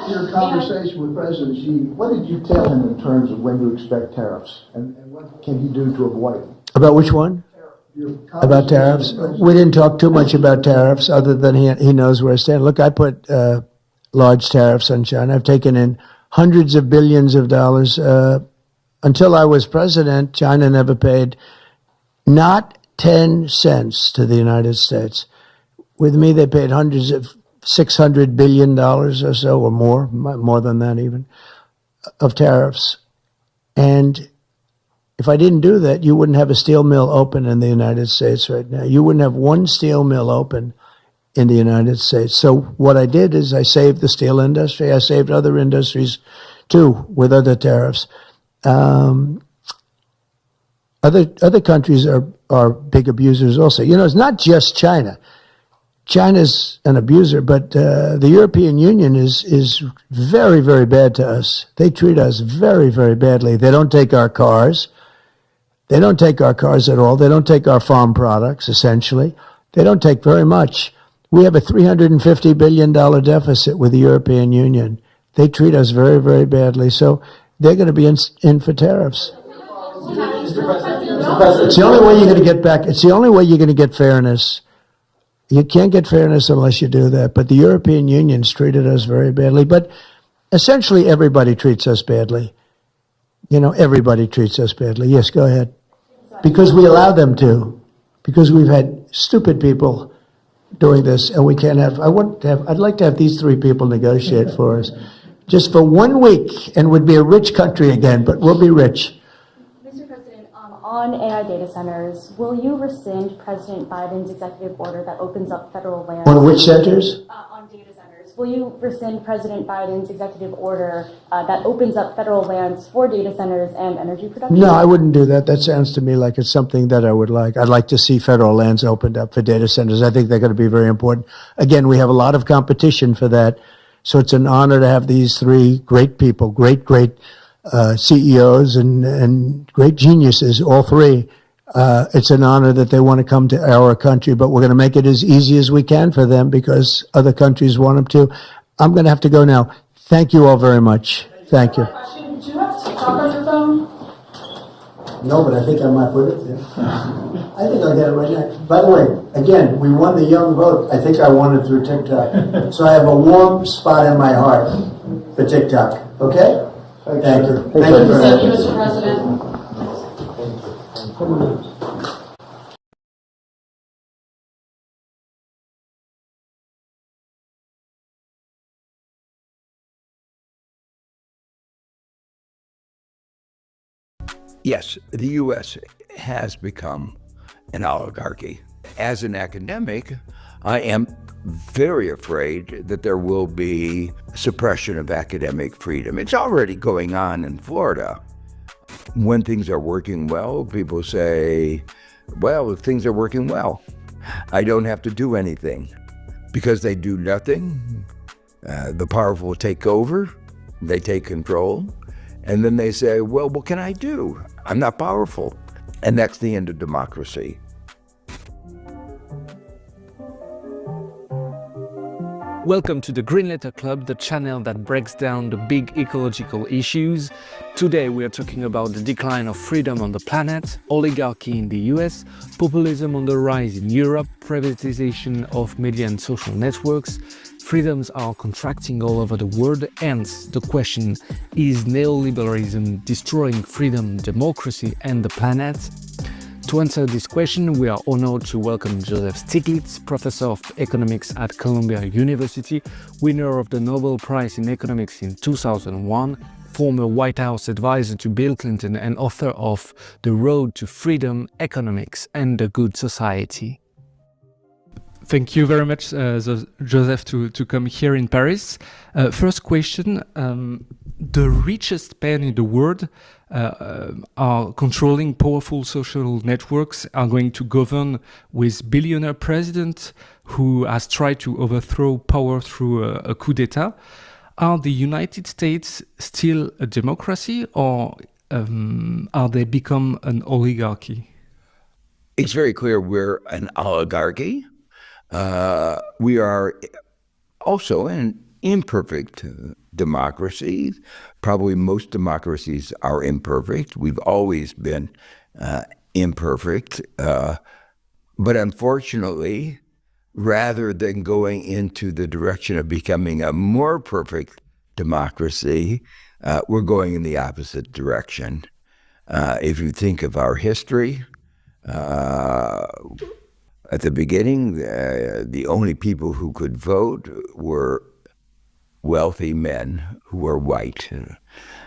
F: Your conversation with President Xi, what did you tell him in terms of when to expect tariffs, and what can he do to avoid them?
A: About which one? About tariffs? We didn't talk too much about tariffs, other than he knows where I stand. Look, I put large tariffs on China. I've taken in hundreds of billions of dollars. Until I was president, China never paid not 10 cents to the United States. With me, they paid hundreds of $600 billion or so, or more than that even, of tariffs. And if I didn't do that, you wouldn't have a steel mill open in the United States right now. You wouldn't have one steel mill open in the United States. So what I did is I saved the steel industry. I saved other industries too with other tariffs. Other countries are big abusers also. It's not just China. China's an abuser, but the European Union is very, very bad to us. They treat us very, very badly. They don't take our cars. They don't take our cars at all. They don't take our farm products, essentially. They don't take very much. We have a $350 billion deficit with the European Union. They treat us very, very badly. So they're going to be in for tariffs. It's the only way you're going to get back. It's the only way you're going to get fairness. You can't get fairness unless you do that. But the European Union's treated us very badly. But essentially, everybody treats us badly. You know, everybody treats us badly. Yes, go ahead. Because we allow them to. Because we've had stupid people doing this, and we can't have. I'd like to have these three people negotiate for us, just for 1 week, and we'd be a rich country again. But we'll be rich.
J: Mr. President, on AI data centers, will you rescind President Biden's executive order that opens up federal land?
A: On which centers?
J: On data centers. Will you rescind President Biden's executive order that opens up federal lands for data centers and energy production?
A: No, I wouldn't do that. That sounds to me like it's something that I would like. I'd like to see federal lands opened up for data centers. I think they're going to be very important. Again, we have a lot of competition for that. So it's an honor to have these three great people, great CEOs and great geniuses, all three. It's an honor that they want to come to our country, but we're going to make it as easy as we can for them because other countries want them to. I'm going to have to go now. Thank you all very much. Thank you.
I: Do you have TikTok on your phone?
D: No, but I think I might put it there. I think I'll get it right now. By the way, again, we won the young vote. I think I won it through TikTok. So I have a warm spot in my heart for TikTok. Okay? Thank you. Thank you,
I: Mr. President.
M: Yes, the U.S. has become an oligarchy. As an academic, I am very afraid that there will be suppression of academic freedom. It's already going on in Florida. When things are working well, people say, well, if things are working well, I don't have to do anything. Because they do nothing, the powerful take over, they take control, and then they say, well, what can I do? I'm not powerful. And that's the end of democracy.
N: Welcome to the Green Letter Club, the channel that breaks down the big ecological issues. Today we are talking about the decline of freedom on the planet, oligarchy in the US, populism on the rise in Europe, privatization of media and social networks. Freedoms are contracting all over the world, hence the question, is neoliberalism destroying freedom, democracy and the planet? To answer this question, we are honored to welcome Joseph Stiglitz, professor of economics at Columbia University, winner of the Nobel Prize in Economics in 2001, former White House advisor to Bill Clinton and author of The Road to Freedom, Economics and the Good Society. Thank you very much, Joseph, to come here in Paris. First question, the richest men in the world are controlling powerful social networks, are going to govern with billionaire president who has tried to overthrow power through a coup d'etat. Are the United States still a democracy, or are they become an oligarchy?
M: It's very clear we're an oligarchy. We are also an imperfect democracy. Probably most democracies are imperfect. We've always been imperfect. But unfortunately, rather than going into the direction of becoming a more perfect democracy, we're going in the opposite direction. If you think of our history, at the beginning, the only people who could vote were wealthy men who were white.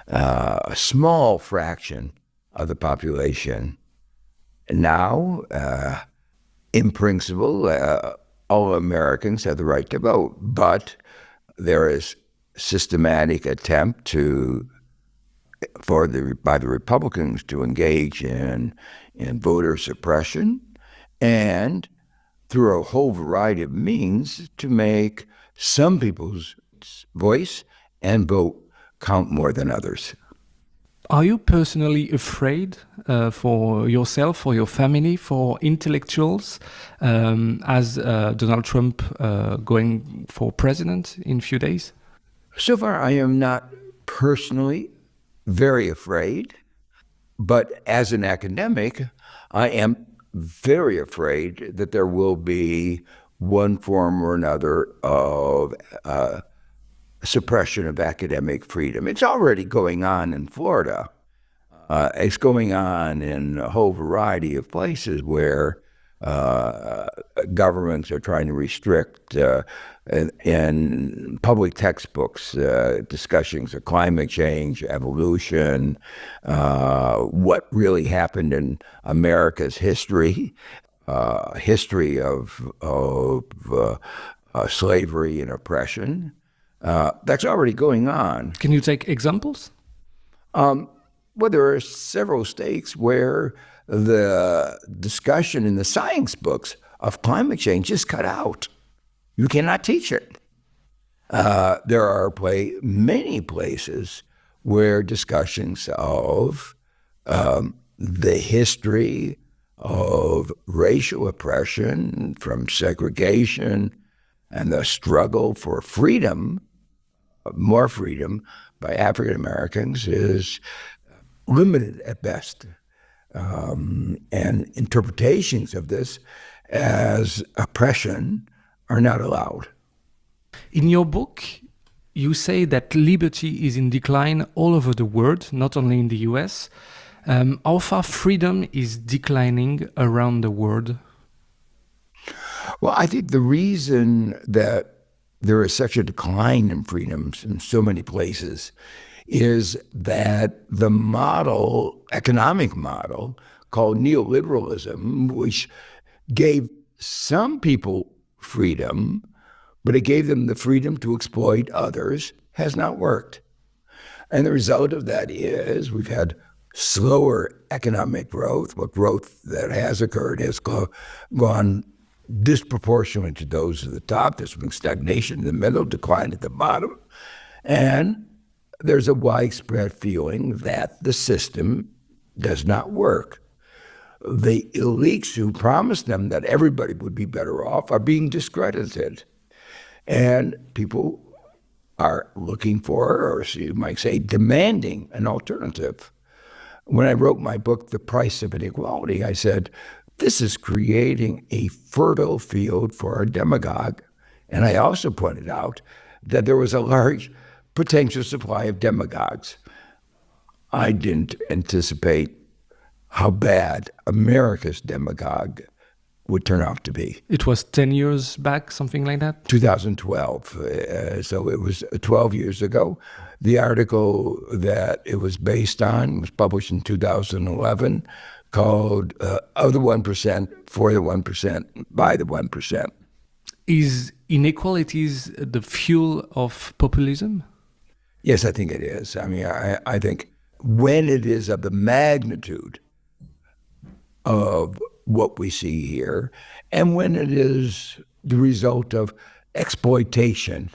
M: A small fraction of the population. Now, in principle, all Americans have the right to vote, but there is systematic attempt by the Republicans to engage in voter suppression and through a whole variety of means to make some people's voice and vote count more than others.
N: Are you personally afraid for yourself, for your family, for intellectuals, as Donald Trump going for president in a few days?
M: So far, I am not personally very afraid, but as an academic, I am very afraid that there will be one form or another of suppression of academic freedom. It's already going on in Florida. It's going on in a whole variety of places where governments are trying to restrict in public textbooks discussions of climate change, evolution, what really happened in America's history, history of slavery and oppression. That's already going on.
N: Can you take examples?
M: Well, there are several states where the discussion in the science books of climate change is cut out. You cannot teach it. There are many places where discussions of the history of racial oppression, from segregation, and the struggle for freedom, more freedom by African Americans is limited at best. And interpretations of this as oppression are not allowed.
N: In your book, you say that liberty is in decline all over the world, not only in the US. How far freedom is declining around the world?
M: Well, I think the reason that there is such a decline in freedoms in so many places is that the economic model called neoliberalism, which gave some people freedom, but it gave them the freedom to exploit others, has not worked. And the result of that is we've had slower economic growth. What growth that has occurred has gone disproportionately to those at the top. There's been stagnation in the middle, decline at the bottom. And there's a widespread feeling that the system does not work. The elites who promised them that everybody would be better off are being discredited. And people are looking for, or you might say, demanding an alternative. When I wrote my book, The Price of Inequality, I said, this is creating a fertile field for a demagogue. And I also pointed out that there was a large potential supply of demagogues. I didn't anticipate how bad America's demagogue would turn out to be.
N: It was 10 years back, something like that?
M: 2012. So it was 12 years ago. The article that it was based on was published in 2011, called Of the 1%, For the 1%, By the 1%.
N: Is inequalities the fuel of populism?
M: Yes, I think it is. I mean, I think when it is of the magnitude of what we see here, and when it is the result of exploitation,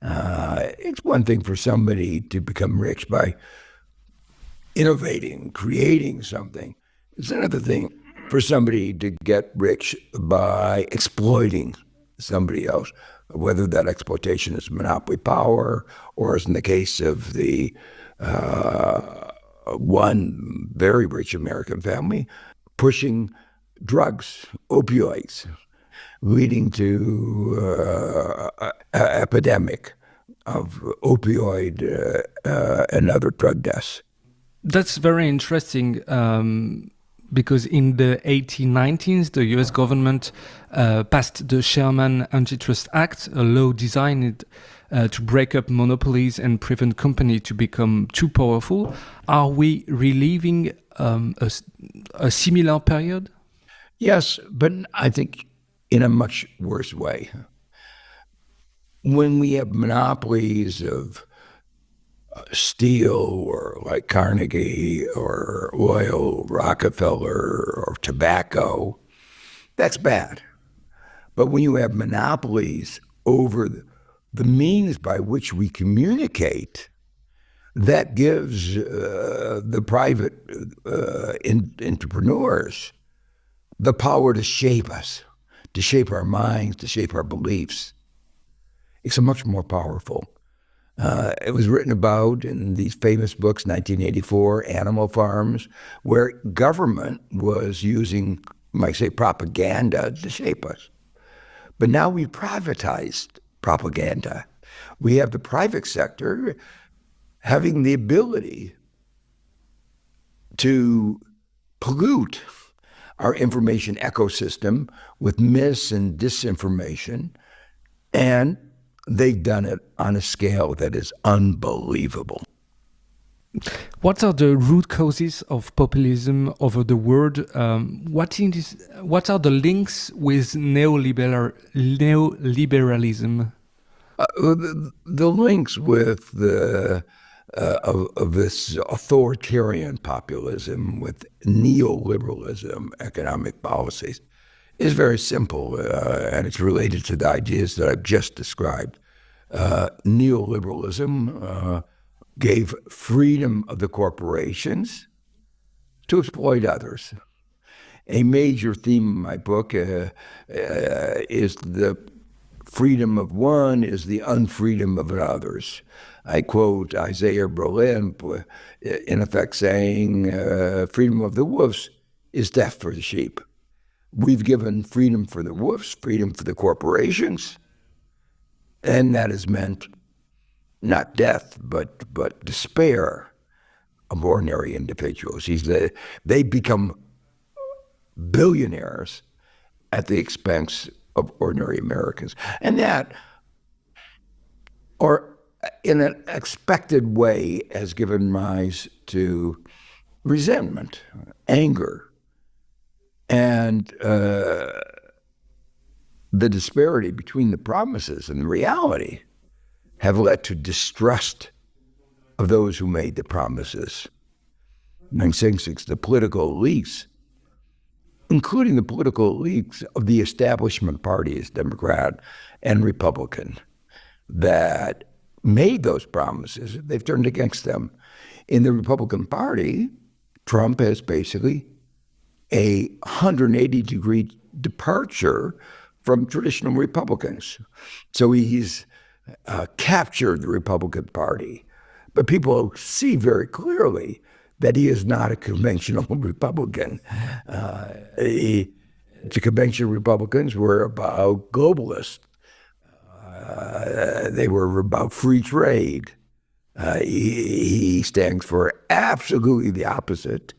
M: it's one thing for somebody to become rich by innovating, creating something. It's another thing for somebody to get rich by exploiting somebody else, whether that exploitation is monopoly power, or as in the case of the one very rich American family, pushing drugs, opioids, leading to an epidemic of opioid and other drug deaths.
N: That's very interesting. Because in the 1890s, the US government passed the Sherman Antitrust Act, a law designed to break up monopolies and prevent companies to become too powerful. Are we reliving a similar period?
M: Yes, but I think in a much worse way. When we have monopolies of steel, or like Carnegie, or oil, Rockefeller, or tobacco, that's bad. But when you have monopolies over the means by which we communicate, that gives the private entrepreneurs the power to shape us, to shape our minds, to shape our beliefs. It's much more powerful. It was written about in these famous books, 1984, Animal Farms, where government was using, you might say, propaganda to shape us. But now we've privatized propaganda. We have the private sector having the ability to pollute our information ecosystem with mis and disinformation, and they've done it on a scale that is unbelievable.
N: What are the root causes of populism over the world? What are the links with neoliberalism?
M: The links with of this authoritarian populism with neoliberalism economic policies is very simple, and it's related to the ideas that I've just described. Neoliberalism gave freedom of the corporations to exploit others. A major theme in my book is the freedom of one is the unfreedom of others. I quote Isaiah Berlin, in effect saying, freedom of the wolves is death for the sheep. We've given freedom for the wolves, freedom for the corporations, and that has meant not death, but despair of ordinary individuals. They become billionaires at the expense of ordinary Americans. And that, or in an expected way, has given rise to resentment, anger, and the disparity between the promises and the reality have led to distrust of those who made the promises. 1966, the political elites, including the political elites of the establishment parties, Democrat and Republican, that made those promises, they've turned against them. In the Republican Party, Trump has basically a 180-degree departure from traditional Republicans. So he's captured the Republican Party. But people see very clearly that he is not a conventional Republican. The conventional Republicans were about globalists. They were about free trade. He stands for absolutely the opposite.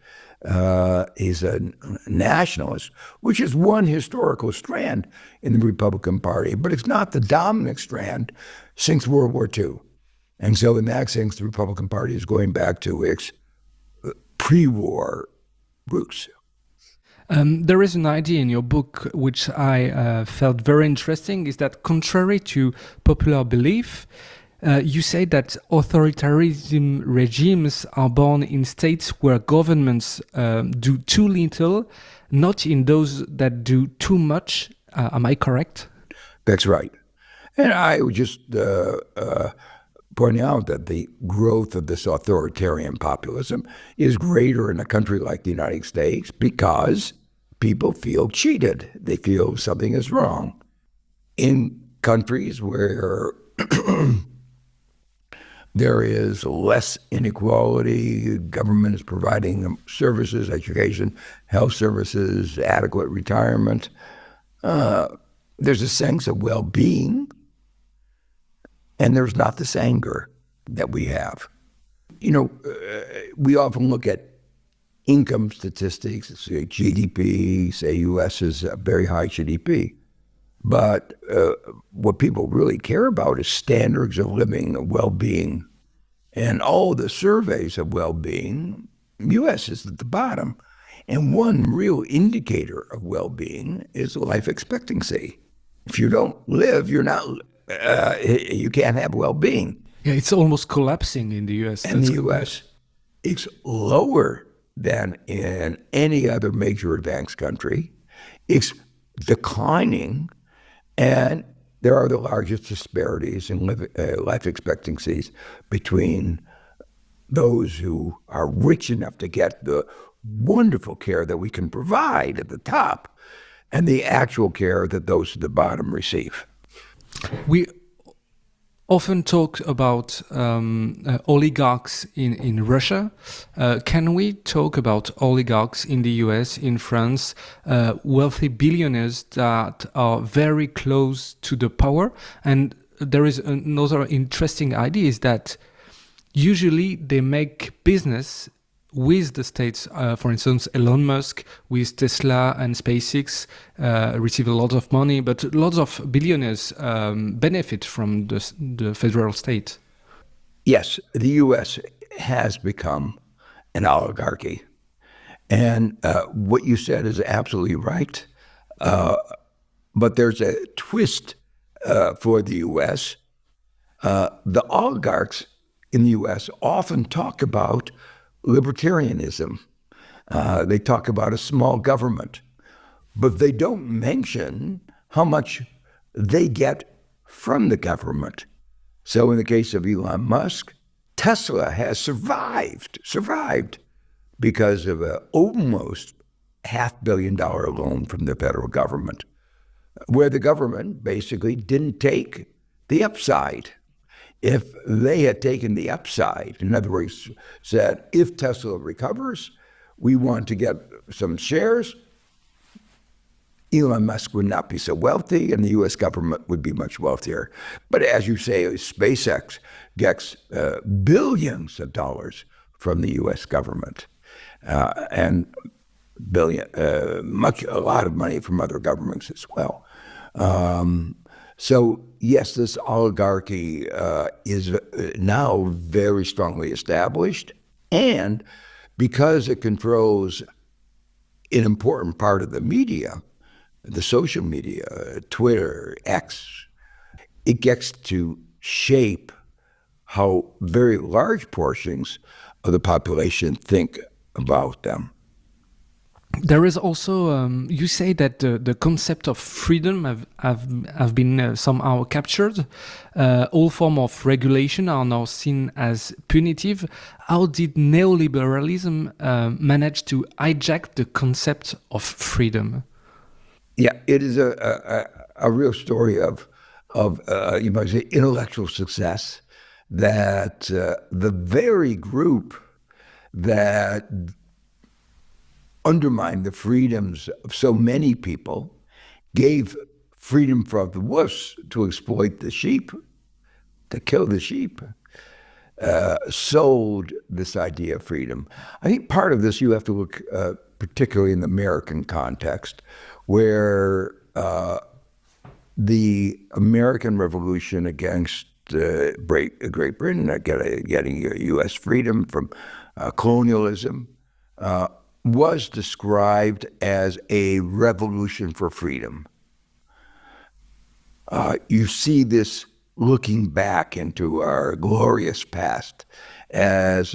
M: He's a nationalist, which is one historical strand in the Republican Party, but it's not the dominant strand since World War II. And so in that sense, the Republican Party is going back to its pre-war roots.
N: There is an idea in your book which I felt very interesting, is that contrary to popular belief, you say that authoritarian regimes are born in states where governments do too little, not in those that do too much. Am I correct?
M: That's right. And I would just point out that the growth of this authoritarian populism is greater in a country like the United States because people feel cheated. They feel something is wrong. In countries where there is less inequality, government is providing them services, education, health services, adequate retirement. There's a sense of well-being, and there's not this anger that we have. We often look at income statistics, say GDP, say U.S. is a very high GDP. But what people really care about is standards of living, well-being. And all the surveys of well-being, U.S. is at the bottom. And one real indicator of well-being is life expectancy. If you don't live, you can't have well-being.
N: Yeah, it's almost collapsing in the U.S.
M: In the U.S., it's lower than in any other major advanced country. It's declining, and there are the largest disparities in life expectancies between those who are rich enough to get the wonderful care that we can provide at the top and the actual care that those at the bottom receive.
N: We often talk about oligarchs in Russia. Can we talk about oligarchs in the US, in France, wealthy billionaires that are very close to the power? And there is another interesting idea is that usually they make business with the states. For instance, Elon Musk with Tesla and SpaceX receive a lot of money, but lots of billionaires benefit from the federal state.
M: Yes, the U.S. has become an oligarchy. And what you said is absolutely right. But there's a twist for the U.S. The oligarchs in the U.S. often talk about libertarianism. They talk about a small government, but they don't mention how much they get from the government. So in the case of Elon Musk, Tesla has survived because of an almost $500 million loan from the federal government, where the government basically didn't take the upside. If they had taken the upside, in other words, said, if Tesla recovers, we want to get some shares, Elon Musk would not be so wealthy and the US government would be much wealthier. But as you say, SpaceX gets billions of dollars from the US government and a lot of money from other governments as well. So yes, this oligarchy is now very strongly established, and because it controls an important part of the media, the social media, Twitter, X, it gets to shape how very large portions of the population think about them.
N: There is also, you say that the concept of freedom have been somehow captured. All forms of regulation are now seen as punitive. How did neoliberalism manage to hijack the concept of freedom?
M: Yeah, it is a real story of you might say intellectual success that the very group that undermined the freedoms of so many people, gave freedom for the wolves to exploit the sheep, to kill the sheep, sold this idea of freedom. I think part of this you have to look particularly in the American context, where the American Revolution against Great Britain, getting U.S. freedom from colonialism, was described as a revolution for freedom. You see this looking back into our glorious past as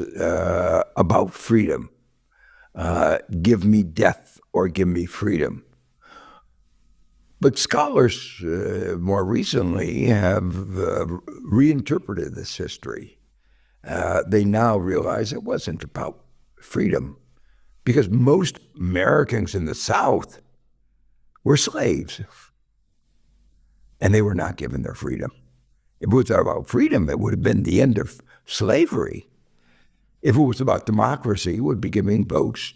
M: about freedom. Give me death or give me freedom. But scholars more recently have reinterpreted this history. They now realize it wasn't about freedom, because most Americans in the South were slaves, and they were not given their freedom. If it was about freedom, it would have been the end of slavery. If it was about democracy, it would be giving votes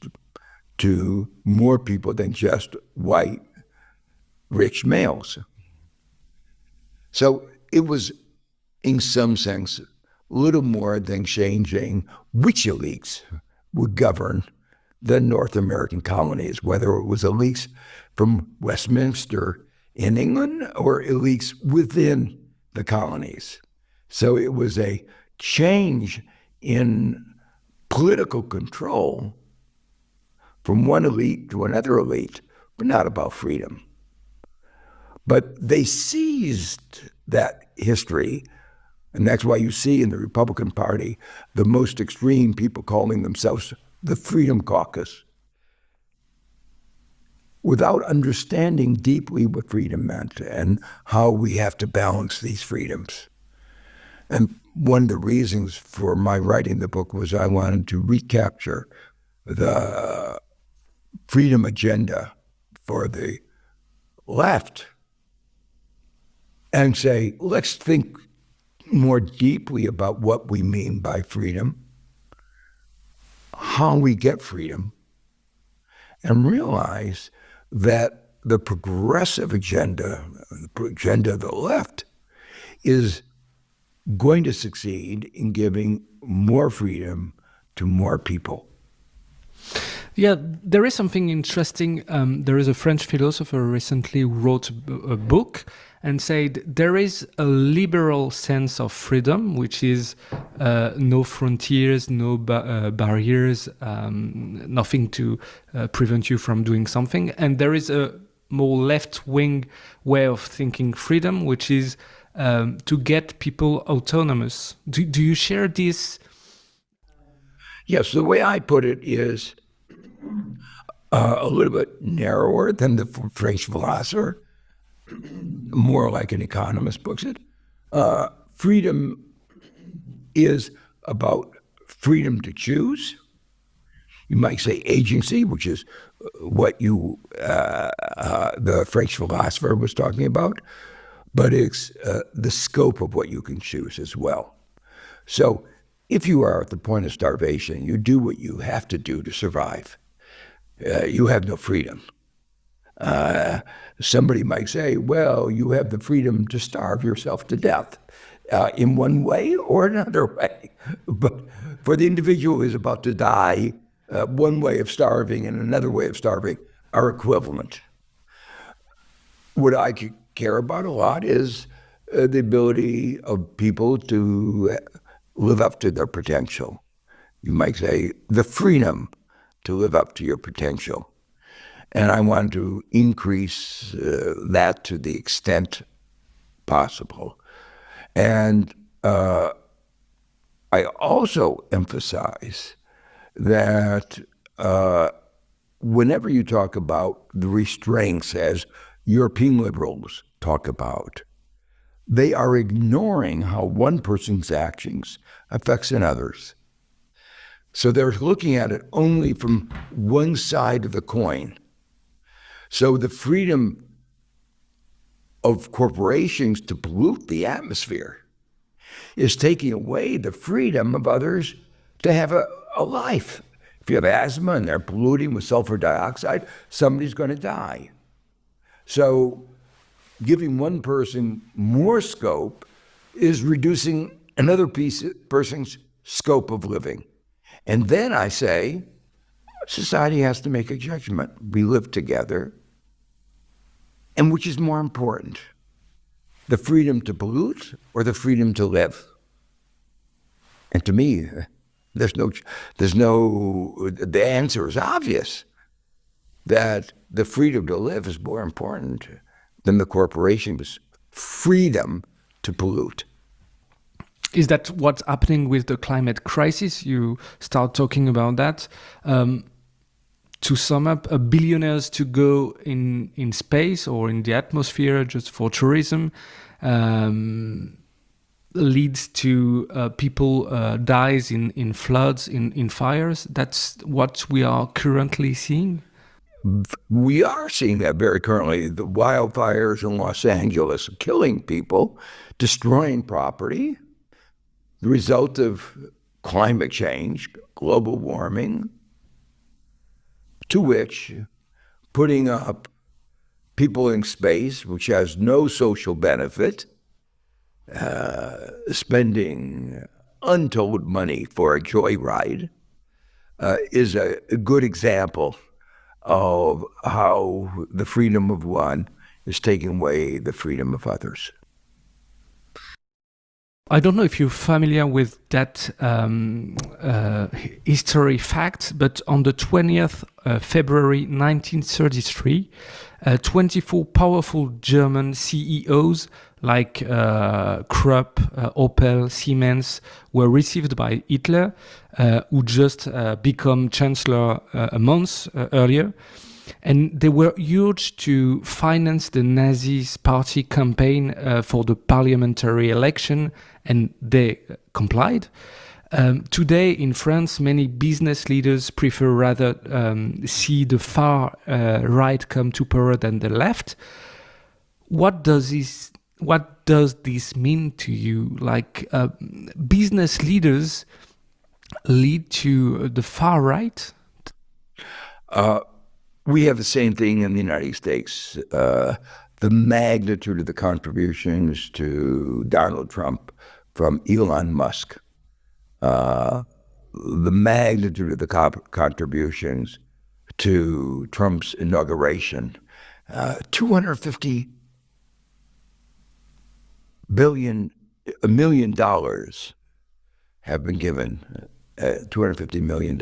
M: to more people than just white, rich males. So it was, in some sense, little more than changing which elites would govern the North American colonies, whether it was elites from Westminster in England or elites within the colonies. So it was a change in political control from one elite to another elite, but not about freedom. But they seized that history, and that's why you see in the Republican Party the most extreme people calling themselves the Freedom Caucus, without understanding deeply what freedom meant and how we have to balance these freedoms. And one of the reasons for my writing the book was I wanted to recapture the freedom agenda for the left and say, let's think more deeply about what we mean by freedom, how we get freedom, and realize that the progressive agenda, the agenda of the left, is going to succeed in giving more freedom to more people.
N: Yeah, there is something interesting. There is a French philosopher recently who wrote a book and said there is a liberal sense of freedom, which is no frontiers, no barriers, nothing to prevent you from doing something. And there is a more left-wing way of thinking freedom, which is to get people autonomous. Do you share this?
M: Yes, the way I put it is a little bit narrower than the French philosopher, more like an economist puts it. Freedom is about freedom to choose. You might say agency, which is what the French philosopher was talking about, but it's the scope of what you can choose as well. So if you are at the point of starvation, you do what you have to do to survive. You have no freedom. Somebody might say, well, you have the freedom to starve yourself to death in one way or another way. But for the individual who is about to die, one way of starving and another way of starving are equivalent. What I care about a lot is the ability of people to live up to their potential. You might say the freedom to live up to your potential. And I want to increase that to the extent possible. And I also emphasize that whenever you talk about the restraints, as European liberals talk about, they are ignoring how one person's actions affects another's. So they're looking at it only from one side of the coin. So the freedom of corporations to pollute the atmosphere is taking away the freedom of others to have a life. If you have asthma and they're polluting with sulfur dioxide, somebody's going to die. So giving one person more scope is reducing another person's scope of living. And then I say, society has to make a judgment. We live together. And which is more important, the freedom to pollute or the freedom to live? And to me, the answer is obvious, that the freedom to live is more important than the corporation's freedom to pollute.
N: Is that what's happening with the climate crisis? You start talking about that. To sum up, billionaires to go in space or in the atmosphere just for tourism leads to people dies in floods, in fires. That's what we are currently seeing.
M: We are seeing that very currently. The wildfires in Los Angeles are killing people, destroying property, the result of climate change, global warming, to which putting up people in space, which has no social benefit, spending untold money for a joyride, is a good example of how the freedom of one is taking away the freedom of others.
N: I don't know if you're familiar with that history fact, but on the 20th February 1933, 24 powerful German CEOs like Krupp, Opel, Siemens were received by Hitler, who just become chancellor a month earlier. and they were urged to finance the Nazis' party campaign for the parliamentary election, and they complied. Today in France, many business leaders prefer rather see the far right come to power than the left. What does this mean to you? Like business leaders lead to the far right?
M: We have the same thing in the United States. The magnitude of the contributions to Donald Trump from Elon Musk, the magnitude of the contributions to Trump's inauguration, $250 million have been given. $250 million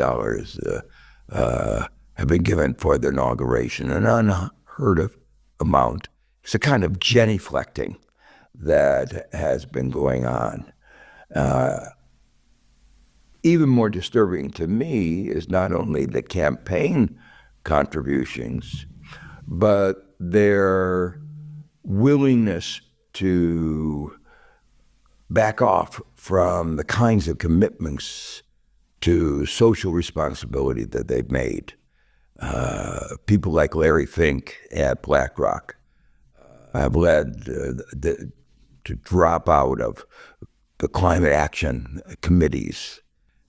M: have been given for the inauguration, an unheard of amount. It's a kind of genuflecting that has been going on. Even more disturbing to me is not only the campaign contributions, but their willingness to back off from the kinds of commitments to social responsibility that they've made. People like Larry Fink at BlackRock have led to drop out of the climate action committees,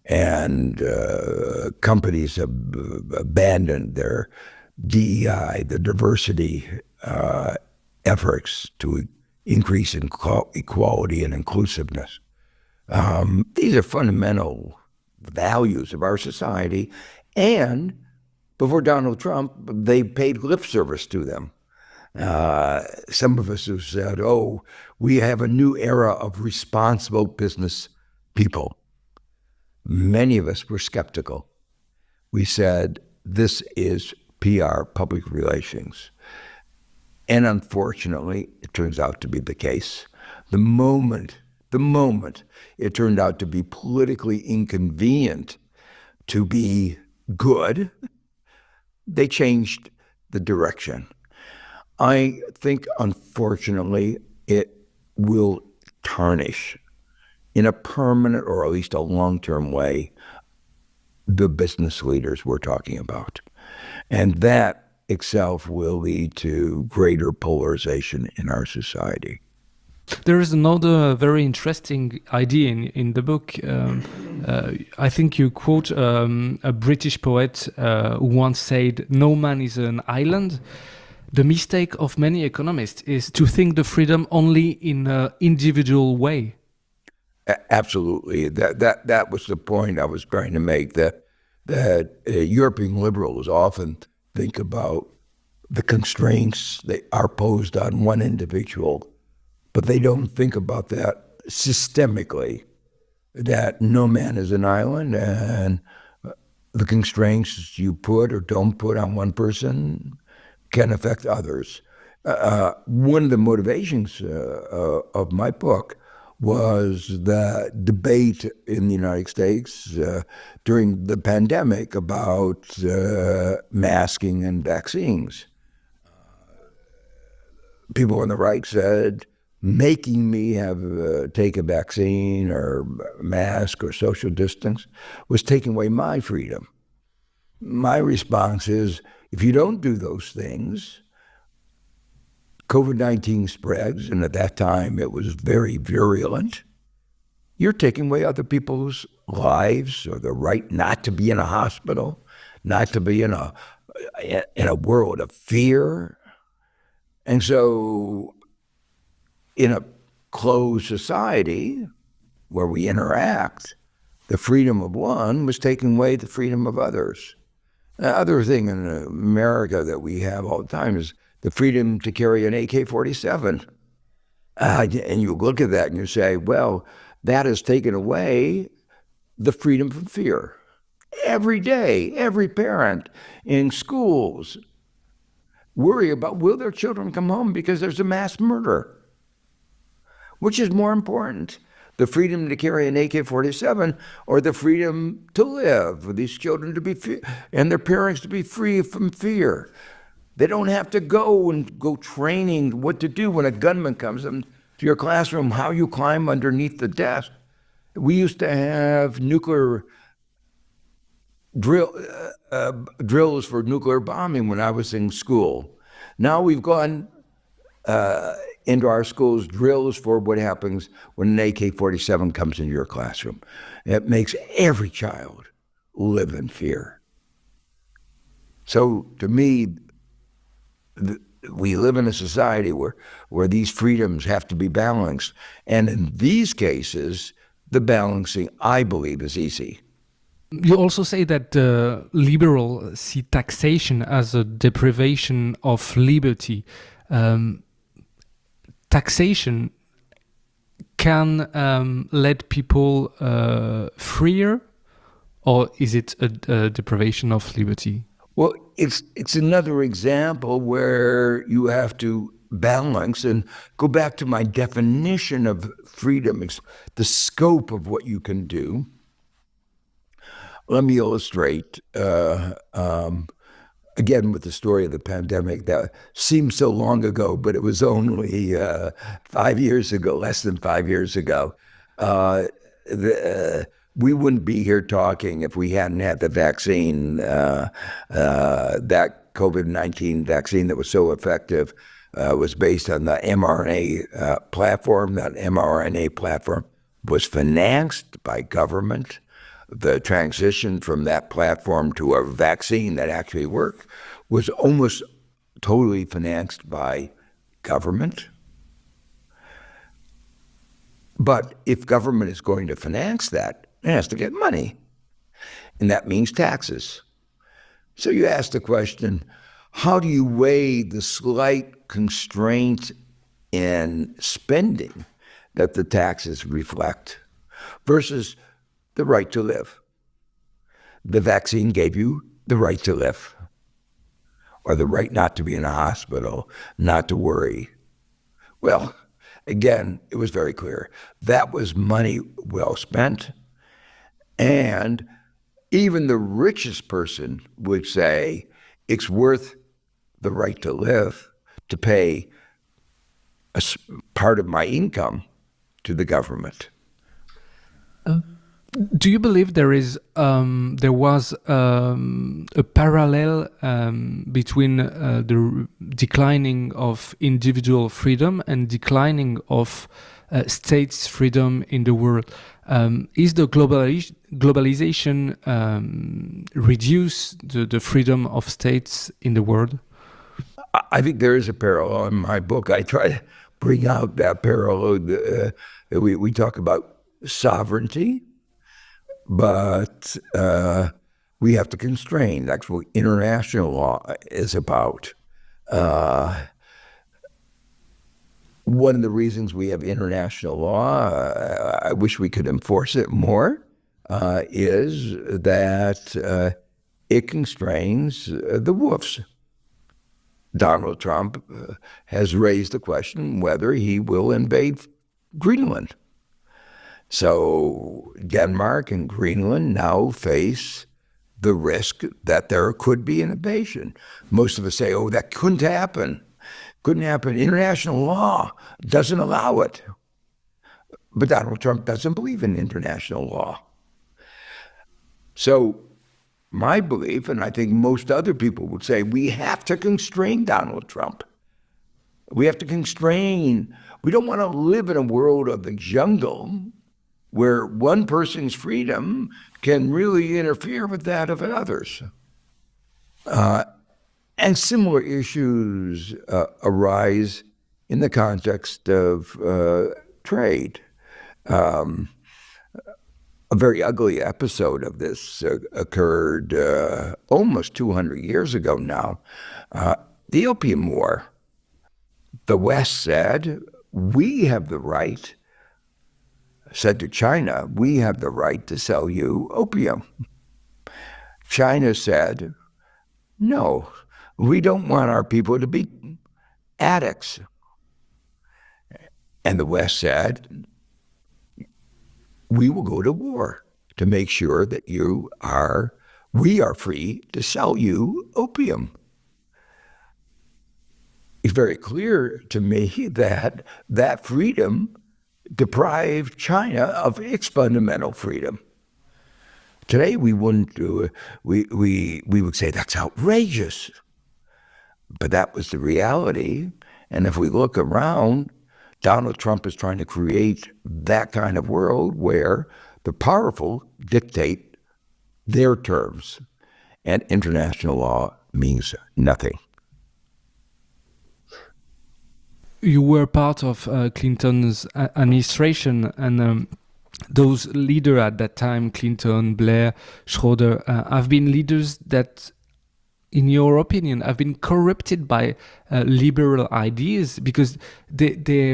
M: and companies have abandoned their DEI, the diversity efforts to increase in equality and inclusiveness. These are fundamental values of our society, and before Donald Trump, they paid lip service to them. Some of us have said, oh, we have a new era of responsible business people. Many of us were skeptical. We said, this is PR, public relations. And unfortunately, it turns out to be the case. The moment it turned out to be politically inconvenient to be good, they changed the direction. I think, unfortunately, it will tarnish in a permanent or at least a long-term way the business leaders we're talking about. And that itself will lead to greater polarization in our society.
N: There is another very interesting idea in the book. I think you quote a British poet who once said, "No man is an island." The mistake of many economists is to think the freedom only in an individual way.
M: Absolutely. That was the point I was trying to make, that European liberals often think about the constraints that are posed on one individual, but they don't think about that systemically, that no man is an island, and the constraints you put or don't put on one person can affect others. One of the motivations of my book was the debate in the United States during the pandemic about masking and vaccines. People on the right said, making me take a vaccine or mask or social distance was taking away my freedom. My response is, if you don't do those things, COVID-19 spreads, and at that time it was very virulent. You're taking away other people's lives, or the right not to be in a hospital, not to be in a world of fear. And so in a closed society where we interact, the freedom of one was taking away the freedom of others. The other thing in America that we have all the time is the freedom to carry an AK-47. And you look at that and you say, well, that has taken away the freedom from fear. Every day, every parent in schools worry about, will their children come home because there's a mass murder? Which is more important, the freedom to carry an AK-47 or the freedom to live, for these children to be and their parents to be free from fear. They don't have to go training what to do when a gunman comes into your classroom, how you climb underneath the desk. We used to have nuclear drills for nuclear bombing when I was in school. Now we've gone into our schools drills for what happens when an AK-47 comes into your classroom. It makes every child live in fear. So to me, we live in a society where these freedoms have to be balanced. And in these cases, the balancing, I believe, is easy.
N: You also say that liberals see taxation as a deprivation of liberty. Taxation can let people freer, or is it a deprivation of liberty?
M: Well, it's another example where you have to balance and go back to my definition of freedom, the scope of what you can do. Let me illustrate, again, with the story of the pandemic that seems so long ago, but it was only 5 years ago, less than 5 years ago. We wouldn't be here talking if we hadn't had the vaccine, that COVID-19 vaccine that was so effective was based on the mRNA platform. That mRNA platform was financed by government. The transition from that platform to a vaccine that actually worked was almost totally financed by government. But if government is going to finance that, it has to get money, and that means taxes. So you ask the question, how do you weigh the slight constraint in spending that the taxes reflect versus the right to live? The vaccine gave you the right to live, or the right not to be in a hospital, not to worry. Well, again, it was very clear. That was money well spent. And even the richest person would say it's worth the right to live to pay a part of my income to the government.
N: Do you believe there was a parallel between the declining of individual freedom and declining of states' freedom in the world? Is the globalization reduce the freedom of states in the world?
M: I think there is a parallel. In my book, I try to bring out that parallel. We talk about sovereignty, but we have to constrain. That's what international law is about. One of the reasons we have international law, I wish we could enforce it more, is that it constrains the wolves. Donald Trump has raised the question whether he will invade Greenland. So Denmark and Greenland now face the risk that there could be an invasion. Most of us say, oh, that couldn't happen. Couldn't happen. International law doesn't allow it. But Donald Trump doesn't believe in international law. So my belief, and I think most other people would say, we have to constrain Donald Trump. We have to constrain. We don't want to live in a world of the jungle where one person's freedom can really interfere with that of others. And similar issues arise in the context of trade. A very ugly episode of this occurred almost 200 years ago now. The Opium War. The West said, we have the right, said to China, we have the right to sell you opium. China said, no, we don't want our people to be addicts. And the West said, we will go to war to make sure that we are free to sell you opium. It's very clear to me that that freedom deprived China of its fundamental freedom. Today we wouldn't do it. We would say that's outrageous, but that was the reality. And if we look around, Donald Trump is trying to create that kind of world where the powerful dictate their terms, and international law means nothing.
N: You were part of Clinton's administration, and those leaders at that time, Clinton, Blair, Schroeder, have been leaders that, in your opinion, have been corrupted by liberal ideas because they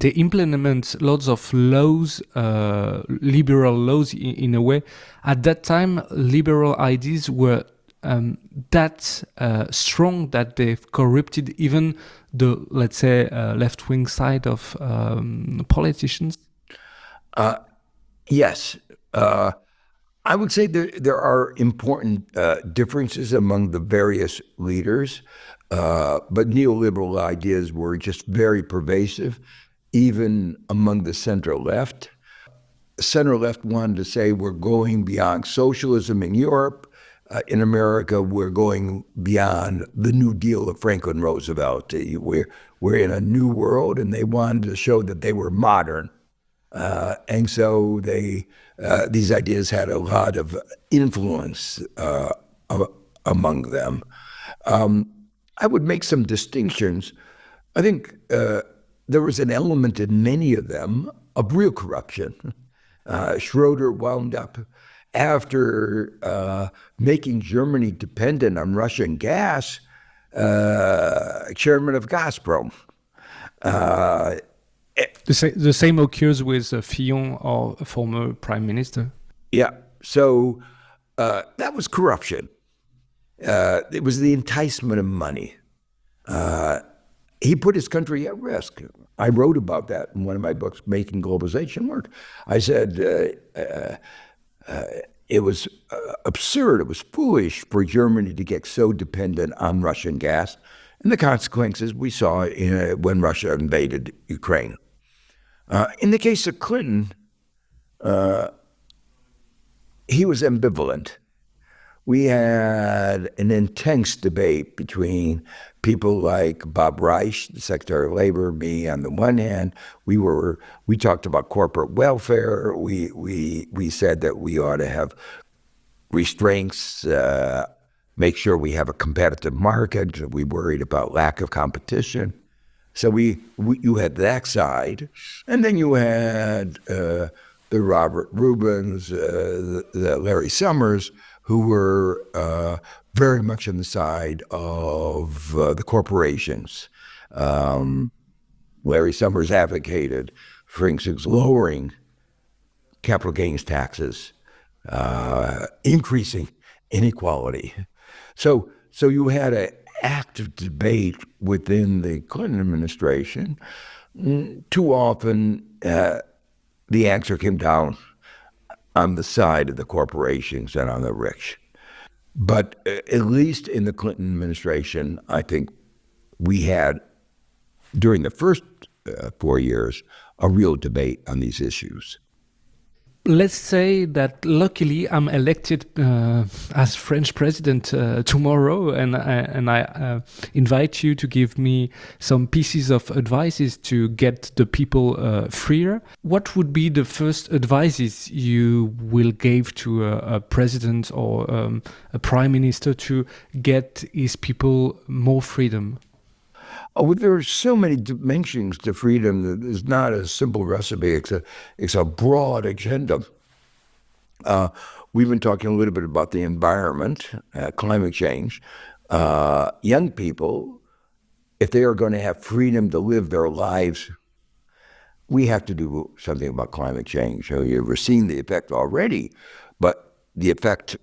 N: implement lots of laws, liberal laws in a way. At that time, liberal ideas were that strong that they've corrupted even the, let's say, left-wing side of politicians?
M: Yes. I would say there are important differences among the various leaders, but neoliberal ideas were just very pervasive, even among the center-left. Center-left wanted to say we're going beyond socialism in Europe. In America, we're going beyond the New Deal of Franklin Roosevelt. We're in a new world, and they wanted to show that they were modern. And so these ideas had a lot of influence among them. I would make some distinctions. I think there was an element in many of them of real corruption. Schroeder wound up, after making Germany dependent on Russian gas, chairman of Gazprom.
N: The same occurs with Fillon, or a former prime minister.
M: Yeah, so that was corruption. It was the enticement of money. He put his country at risk. I wrote about that in one of my books, Making Globalization Work. I said it was absurd, it was foolish for Germany to get so dependent on Russian gas. And the consequences we saw when Russia invaded Ukraine. In the case of Clinton, he was ambivalent. We had an intense debate between people like Bob Reich, the Secretary of Labor, me on the one hand. We talked about corporate welfare. We said that we ought to have restraints, make sure we have a competitive market. We worried about lack of competition. So you had that side, and then you had the Robert Rubins, the Larry Summers, who were very much on the side of the corporations. Larry Summers advocated, for instance, lowering capital gains taxes, increasing inequality. So you had an active debate within the Clinton administration. Too often, the answer came down on the side of the corporations and on the rich. But at least in the Clinton administration, I think we had, during the first 4 years, a real debate on these issues.
N: Let's say that luckily I'm elected as French president tomorrow, and I invite you to give me some pieces of advices to get the people freer. What would be the first advices you will give to a president or a prime minister to get his people more freedom?
M: Oh, there are so many dimensions to freedom that is not a simple recipe. It's a broad agenda. We've been talking a little bit about the environment, climate change. Young people, if they are going to have freedom to live their lives, we have to do something about climate change. So you've seen the effect already, but the effect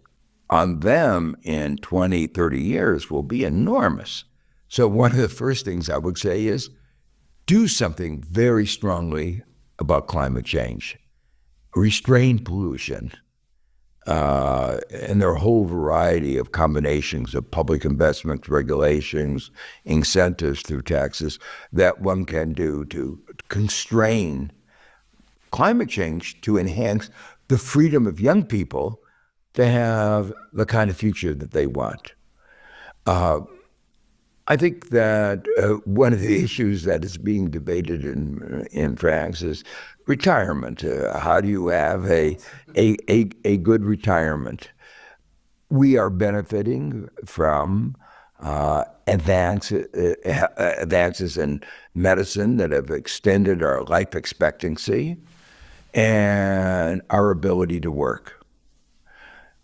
M: on them in 20, 30 years will be enormous. So one of the first things I would say is do something very strongly about climate change. restrain pollution, and there are a whole variety of combinations of public investments, regulations, incentives through taxes that one can do to constrain climate change to enhance the freedom of young people to have the kind of future that they want. I think that one of the issues that is being debated in France is retirement. How do you have a good retirement? We are benefiting from advances in medicine that have extended our life expectancy and our ability to work.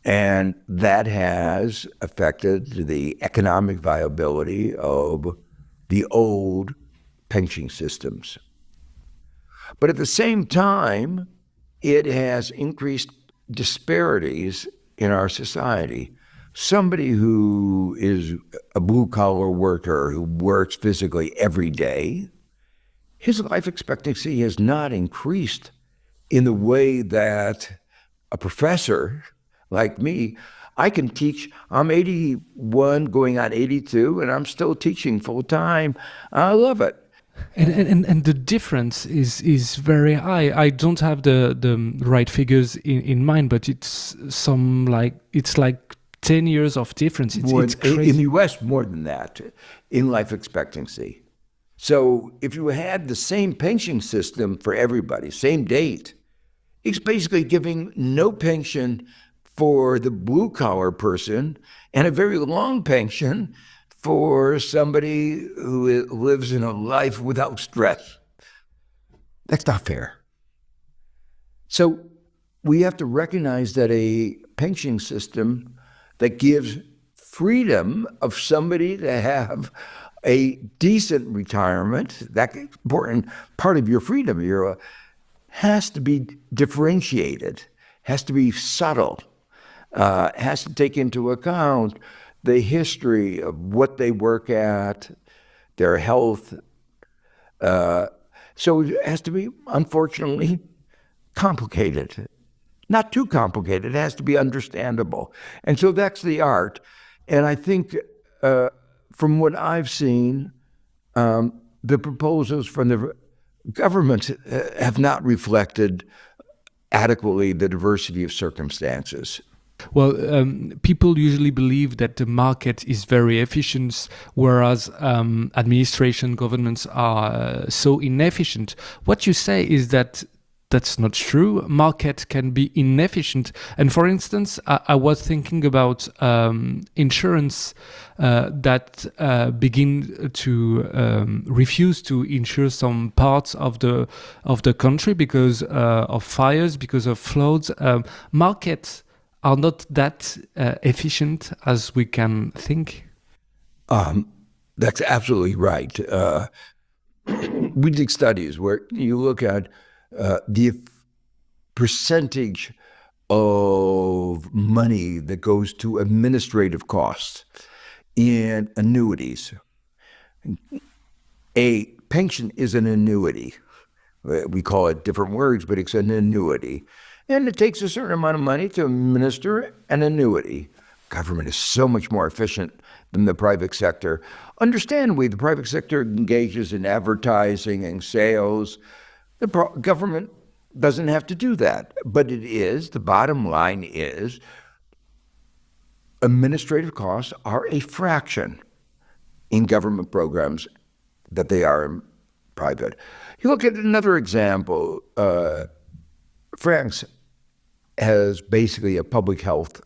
M: And that has affected the economic viability of the old pension systems. But at the same time, it has increased disparities in our society. Somebody who is a blue-collar worker who works physically every day, his life expectancy has not increased in the way that a professor like me, I can teach. I'm 81 going on 82 and I'm still teaching full time. I love it.
N: And the difference is very high. I don't have the right figures in mind, but it's like 10 years of difference. It's crazy.
M: In the US, more than that in life expectancy. So if you had the same pension system for everybody, same date, it's basically giving no pension for the blue-collar person and a very long pension for somebody who lives in a life without stress. That's not fair. So we have to recognize that a pension system that gives freedom of somebody to have a decent retirement, that important part of your freedom, has to be differentiated, has to be subtle. Has to take into account the history of what they work at, their health. So it has to be, unfortunately, complicated. Not too complicated, it has to be understandable. And so that's the art. And I think from what I've seen, the proposals from the government have not reflected adequately the diversity of circumstances.
N: Well, people usually believe that the market is very efficient, whereas administration, governments are so inefficient. What you say is that that's not true. Market can be inefficient. And for instance, I was thinking about insurance that begin to refuse to insure some parts of the country because of fires, because of floods. Markets are not that efficient as we can think.
M: That's absolutely right. We did studies where you look at the percentage of money that goes to administrative costs in annuities. A pension is an annuity. We call it different words, but it's an annuity. And it takes a certain amount of money to administer an annuity. Government is so much more efficient than the private sector. Understandably, the private sector engages in advertising and sales. The government doesn't have to do that. But the bottom line is, administrative costs are a fraction in government programs that they are in private. You look at another example. France has basically a public health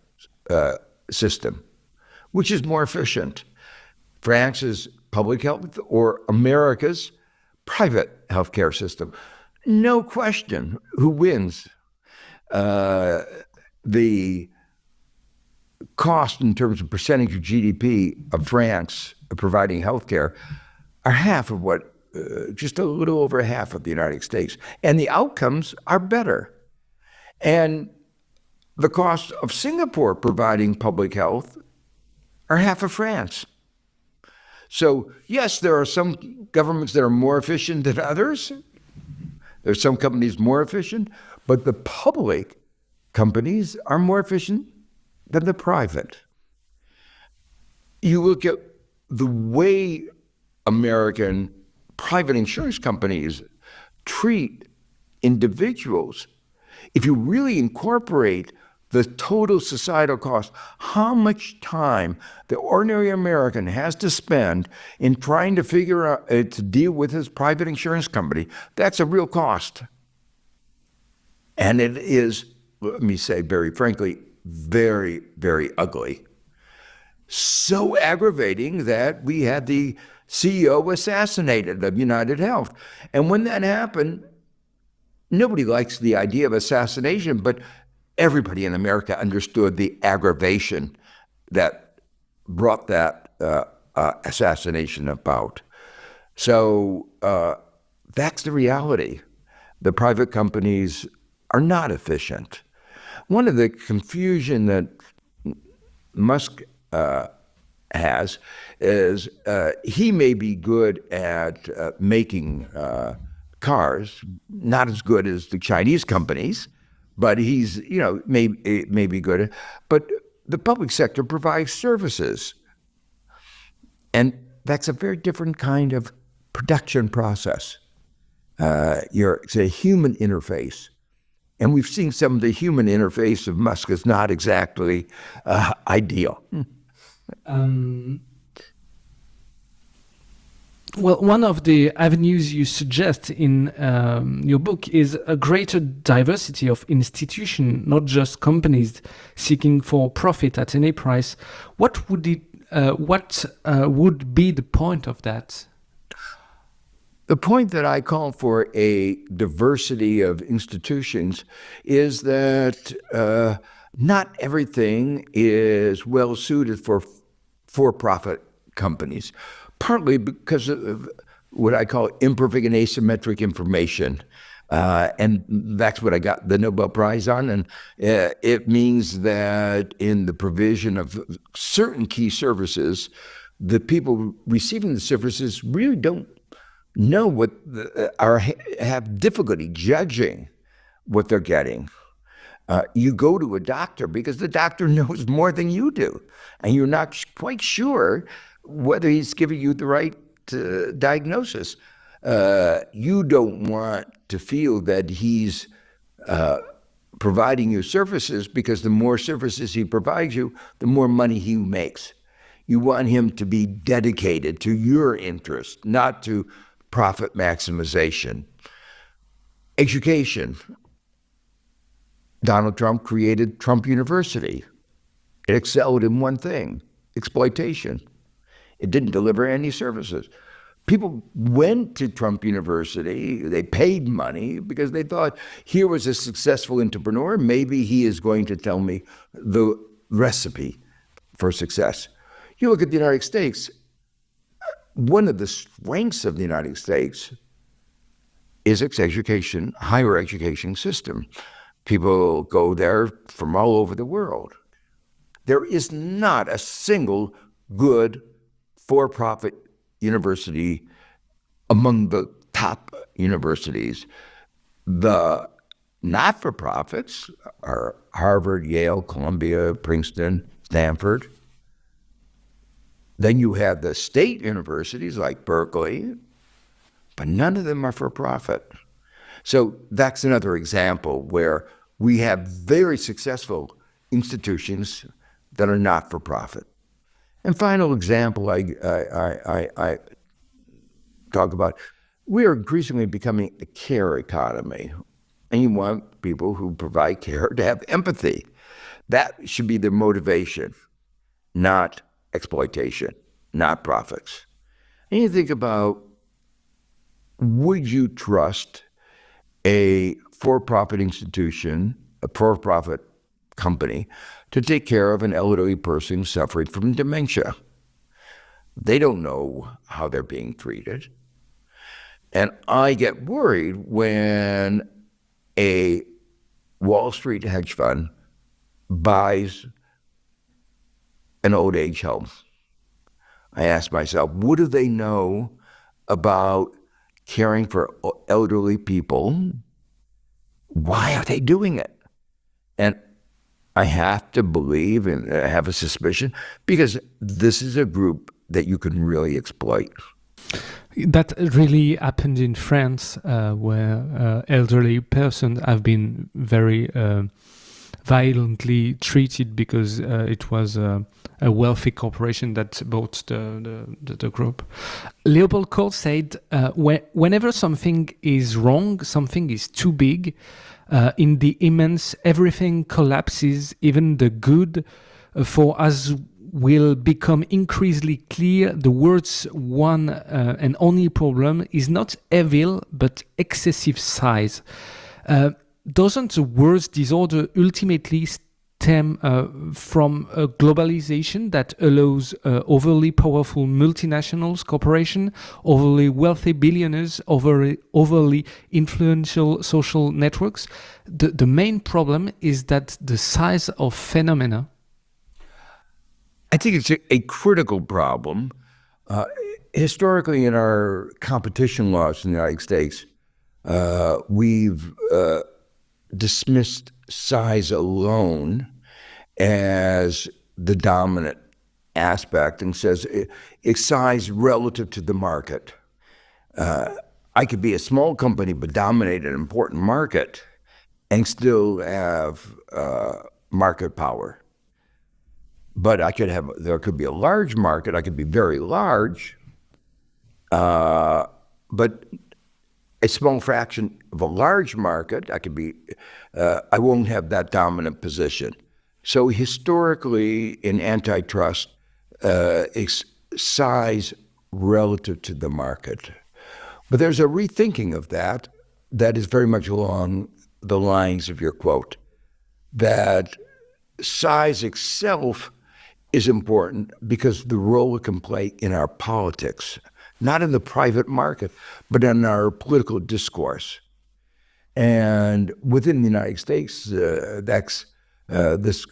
M: system, which is more efficient. France's public health or America's private healthcare system. No question who wins. The cost in terms of percentage of GDP of France providing healthcare are half of what, just a little over half of the United States. And the outcomes are better. And the cost of Singapore providing public health are half of France. So yes, there are some governments that are more efficient than others. There's some companies more efficient, But the public companies are more efficient than the private. You look at the way American private insurance companies treat individuals. If you really incorporate the total societal cost, how much time the ordinary American has to spend in trying to figure out to deal with his private insurance company, that's a real cost. And it is, let me say very frankly, very, very ugly. So aggravating that we had the CEO assassinated of United Health. And when that happened, nobody likes the idea of assassination, but everybody in America understood the aggravation that brought that assassination about. So that's the reality. The private companies are not efficient. One of the confusion that Musk has is he may be good at making cars, not as good as the Chinese companies, but he's, may be good at, but the public sector provides services. And that's a very different kind of production process. It's a human interface. And we've seen some of the human interface of Musk is not exactly ideal.
N: Well, one of the avenues you suggest in your book is a greater diversity of institutions, not just companies seeking for profit at any price. What would be the point of that?
M: The point that I call for a diversity of institutions is that not everything is well suited for for-profit companies, partly because of what I call imperfect and asymmetric information. And that's what I got the Nobel Prize on. And it means that in the provision of certain key services, the people receiving the services really don't know what have difficulty judging what they're getting. You go to a doctor because the doctor knows more than you do, and you're not quite sure whether he's giving you the right diagnosis. You don't want to feel that he's providing you services, because the more services he provides you, the more money he makes. You want him to be dedicated to your interest, not to profit maximization. Education. Donald Trump created Trump University. It excelled in one thing: exploitation. It didn't deliver any services. People went to Trump University, they paid money because they thought, here was a successful entrepreneur, maybe he is going to tell me the recipe for success. You look at the United States, one of the strengths of the United States is its education, higher education system. People go there from all over the world. There is not a single good for-profit university among the top universities. The not-for-profits are Harvard, Yale, Columbia, Princeton, Stanford. Then you have the state universities like Berkeley, but none of them are for profit. So that's another example where we have very successful institutions that are not for profit. And final example I talk about, we are increasingly becoming a care economy. And you want people who provide care to have empathy. That should be their motivation, not exploitation, not profits. And you think about, would you trust a for-profit institution, a for-profit company, to take care of an elderly person suffering from dementia? They don't know how they're being treated. And I get worried when a Wall Street hedge fund buys an old age home. I ask myself, what do they know about caring for elderly people Why are they doing it? And I have to believe and have a suspicion because this is a group that you can really exploit.
N: That really happened in France, where elderly persons have been very violently treated because it was a wealthy corporation that bought the group. Leopold Kohl said, whenever something is wrong, something is too big, in the immense, everything collapses, even the good, for as will become increasingly clear, the world's one and only problem is not evil, but excessive size. Doesn't the world's disorder ultimately stem from a globalization that allows overly powerful multinationals, corporations, overly wealthy billionaires, overly influential social networks? The main problem is that the size of phenomena.
M: I think it's a critical problem. Historically, in our competition laws in the United States, we've dismissed size alone as the dominant aspect and says it's size relative to the market. I could be a small company but dominate an important market and still have market power. But there could be a large market, I could be very large, but a small fraction of a large market, I won't have that dominant position. So historically in antitrust, it's size relative to the market. But there's a rethinking of that is very much along the lines of your quote, that size itself is important because the role it can play in our politics, not in the private market, but in our political discourse. And within the United States, that's this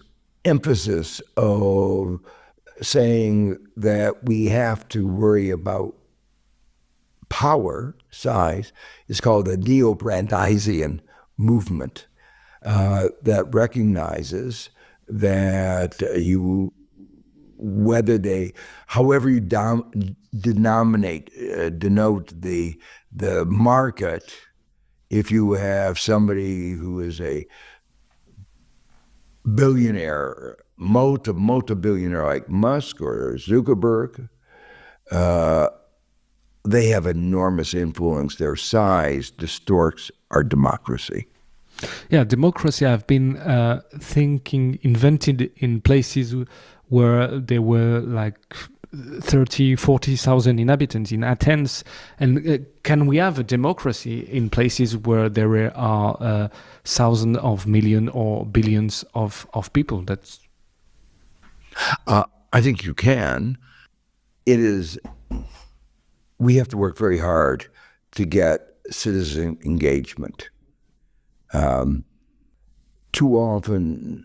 M: emphasis of saying that we have to worry about power, size, is called the neo-Brandeisian movement that recognizes that however you denote the market, if you have somebody who is a billionaire, multi-billionaire like Musk or Zuckerberg, they have enormous influence. Their size distorts our democracy.
N: Yeah, democracy have been invented in places where there were like 30, 40,000 inhabitants in Athens. And can we have a democracy in places where there are thousands of millions or billions of people?
M: I think you can. We have to work very hard to get citizen engagement. Too often,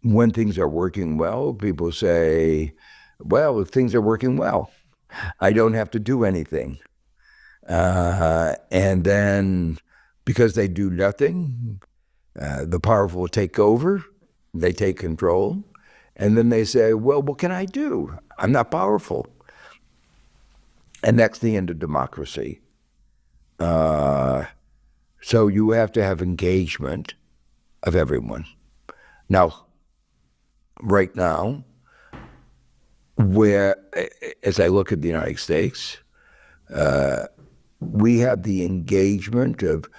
M: when things are working well, people say, well, things are working well. I don't have to do anything. And then because they do nothing, the powerful take over, they take control, and then they say, well, what can I do? I'm not powerful. And that's the end of democracy. So you have to have engagement of everyone. Now, right now, as I look at the United States, we have the engagement of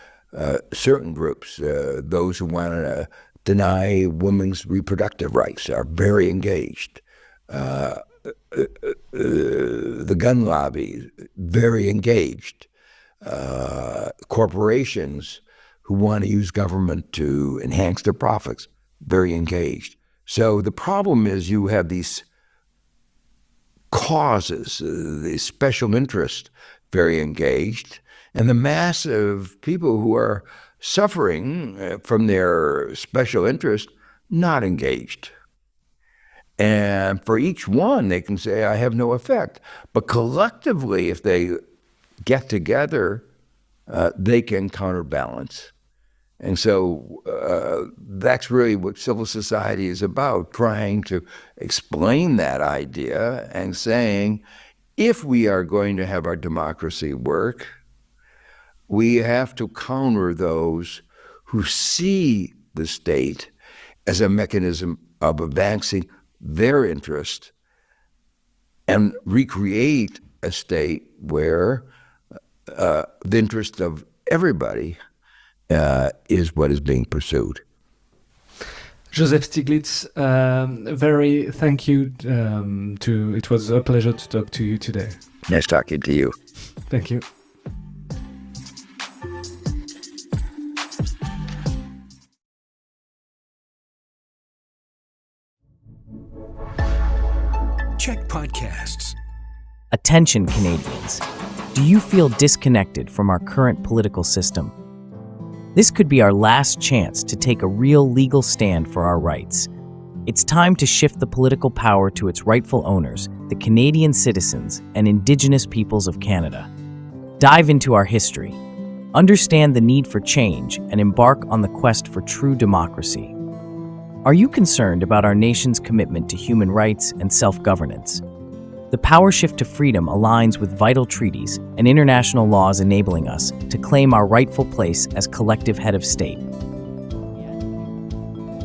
M: certain groups. Those who want to deny women's reproductive rights are very engaged. The gun lobby, very engaged. Corporations who want to use government to enhance their profits, very engaged. So the problem is you have these causes, the special interest, very engaged, and the mass of people who are suffering from their special interest, not engaged. And for each one, they can say, I have no effect. But collectively, if they get together, they can counterbalance. And so that's really what civil society is about, trying to explain that idea and saying, if we are going to have our democracy work, we have to counter those who see the state as a mechanism of advancing their interest and recreate a state where the interest of everybody is what is being pursued.
N: Joseph Stiglitz, very thank you. It was a pleasure to talk to you today.
M: Nice talking to you.
N: Thank you.
O: Check podcasts.
P: Attention, Canadians. Do you feel disconnected from our current political system? This could be our last chance to take a real legal stand for our rights. It's time to shift the political power to its rightful owners, the Canadian citizens and Indigenous peoples of Canada. Dive into our history, understand the need for change, and embark on the quest for true democracy. Are you concerned about our nation's commitment to human rights and self-governance? The power shift to freedom aligns with vital treaties and international laws enabling us to claim our rightful place as collective head of state.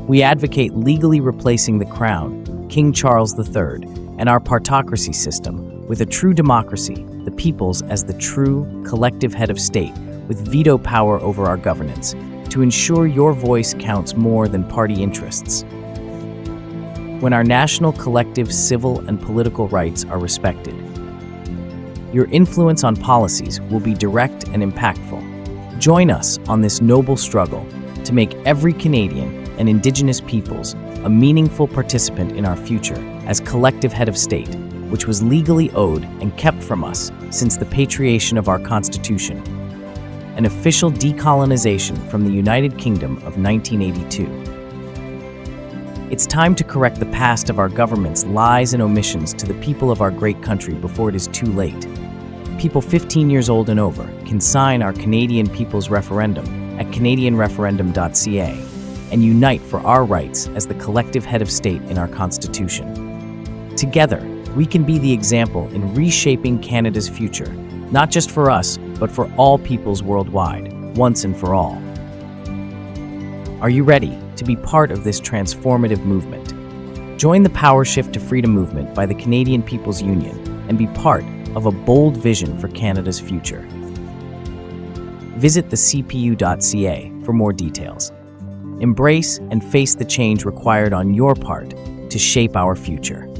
P: We advocate legally replacing the Crown, King Charles III, and our partocracy system with a true democracy, the peoples as the true collective head of state with veto power over our governance, to ensure your voice counts more than party interests. When our national collective civil and political rights are respected, your influence on policies will be direct and impactful. Join us on this noble struggle to make every Canadian and Indigenous peoples a meaningful participant in our future as collective head of state, which was legally owed and kept from us since the patriation of our Constitution, an official decolonization from the United Kingdom of 1982. It's time to correct the past of our government's lies and omissions to the people of our great country before it is too late. People 15 years old and over can sign our Canadian People's Referendum at canadianreferendum.ca and unite for our rights as the collective head of state in our Constitution. Together, we can be the example in reshaping Canada's future, not just for us, but for all peoples worldwide, once and for all. Are you ready to be part of this transformative movement? Join the Power Shift to Freedom movement by the Canadian People's Union and be part of a bold vision for Canada's future. Visit thecpu.ca for more details. Embrace and face the change required on your part to shape our future.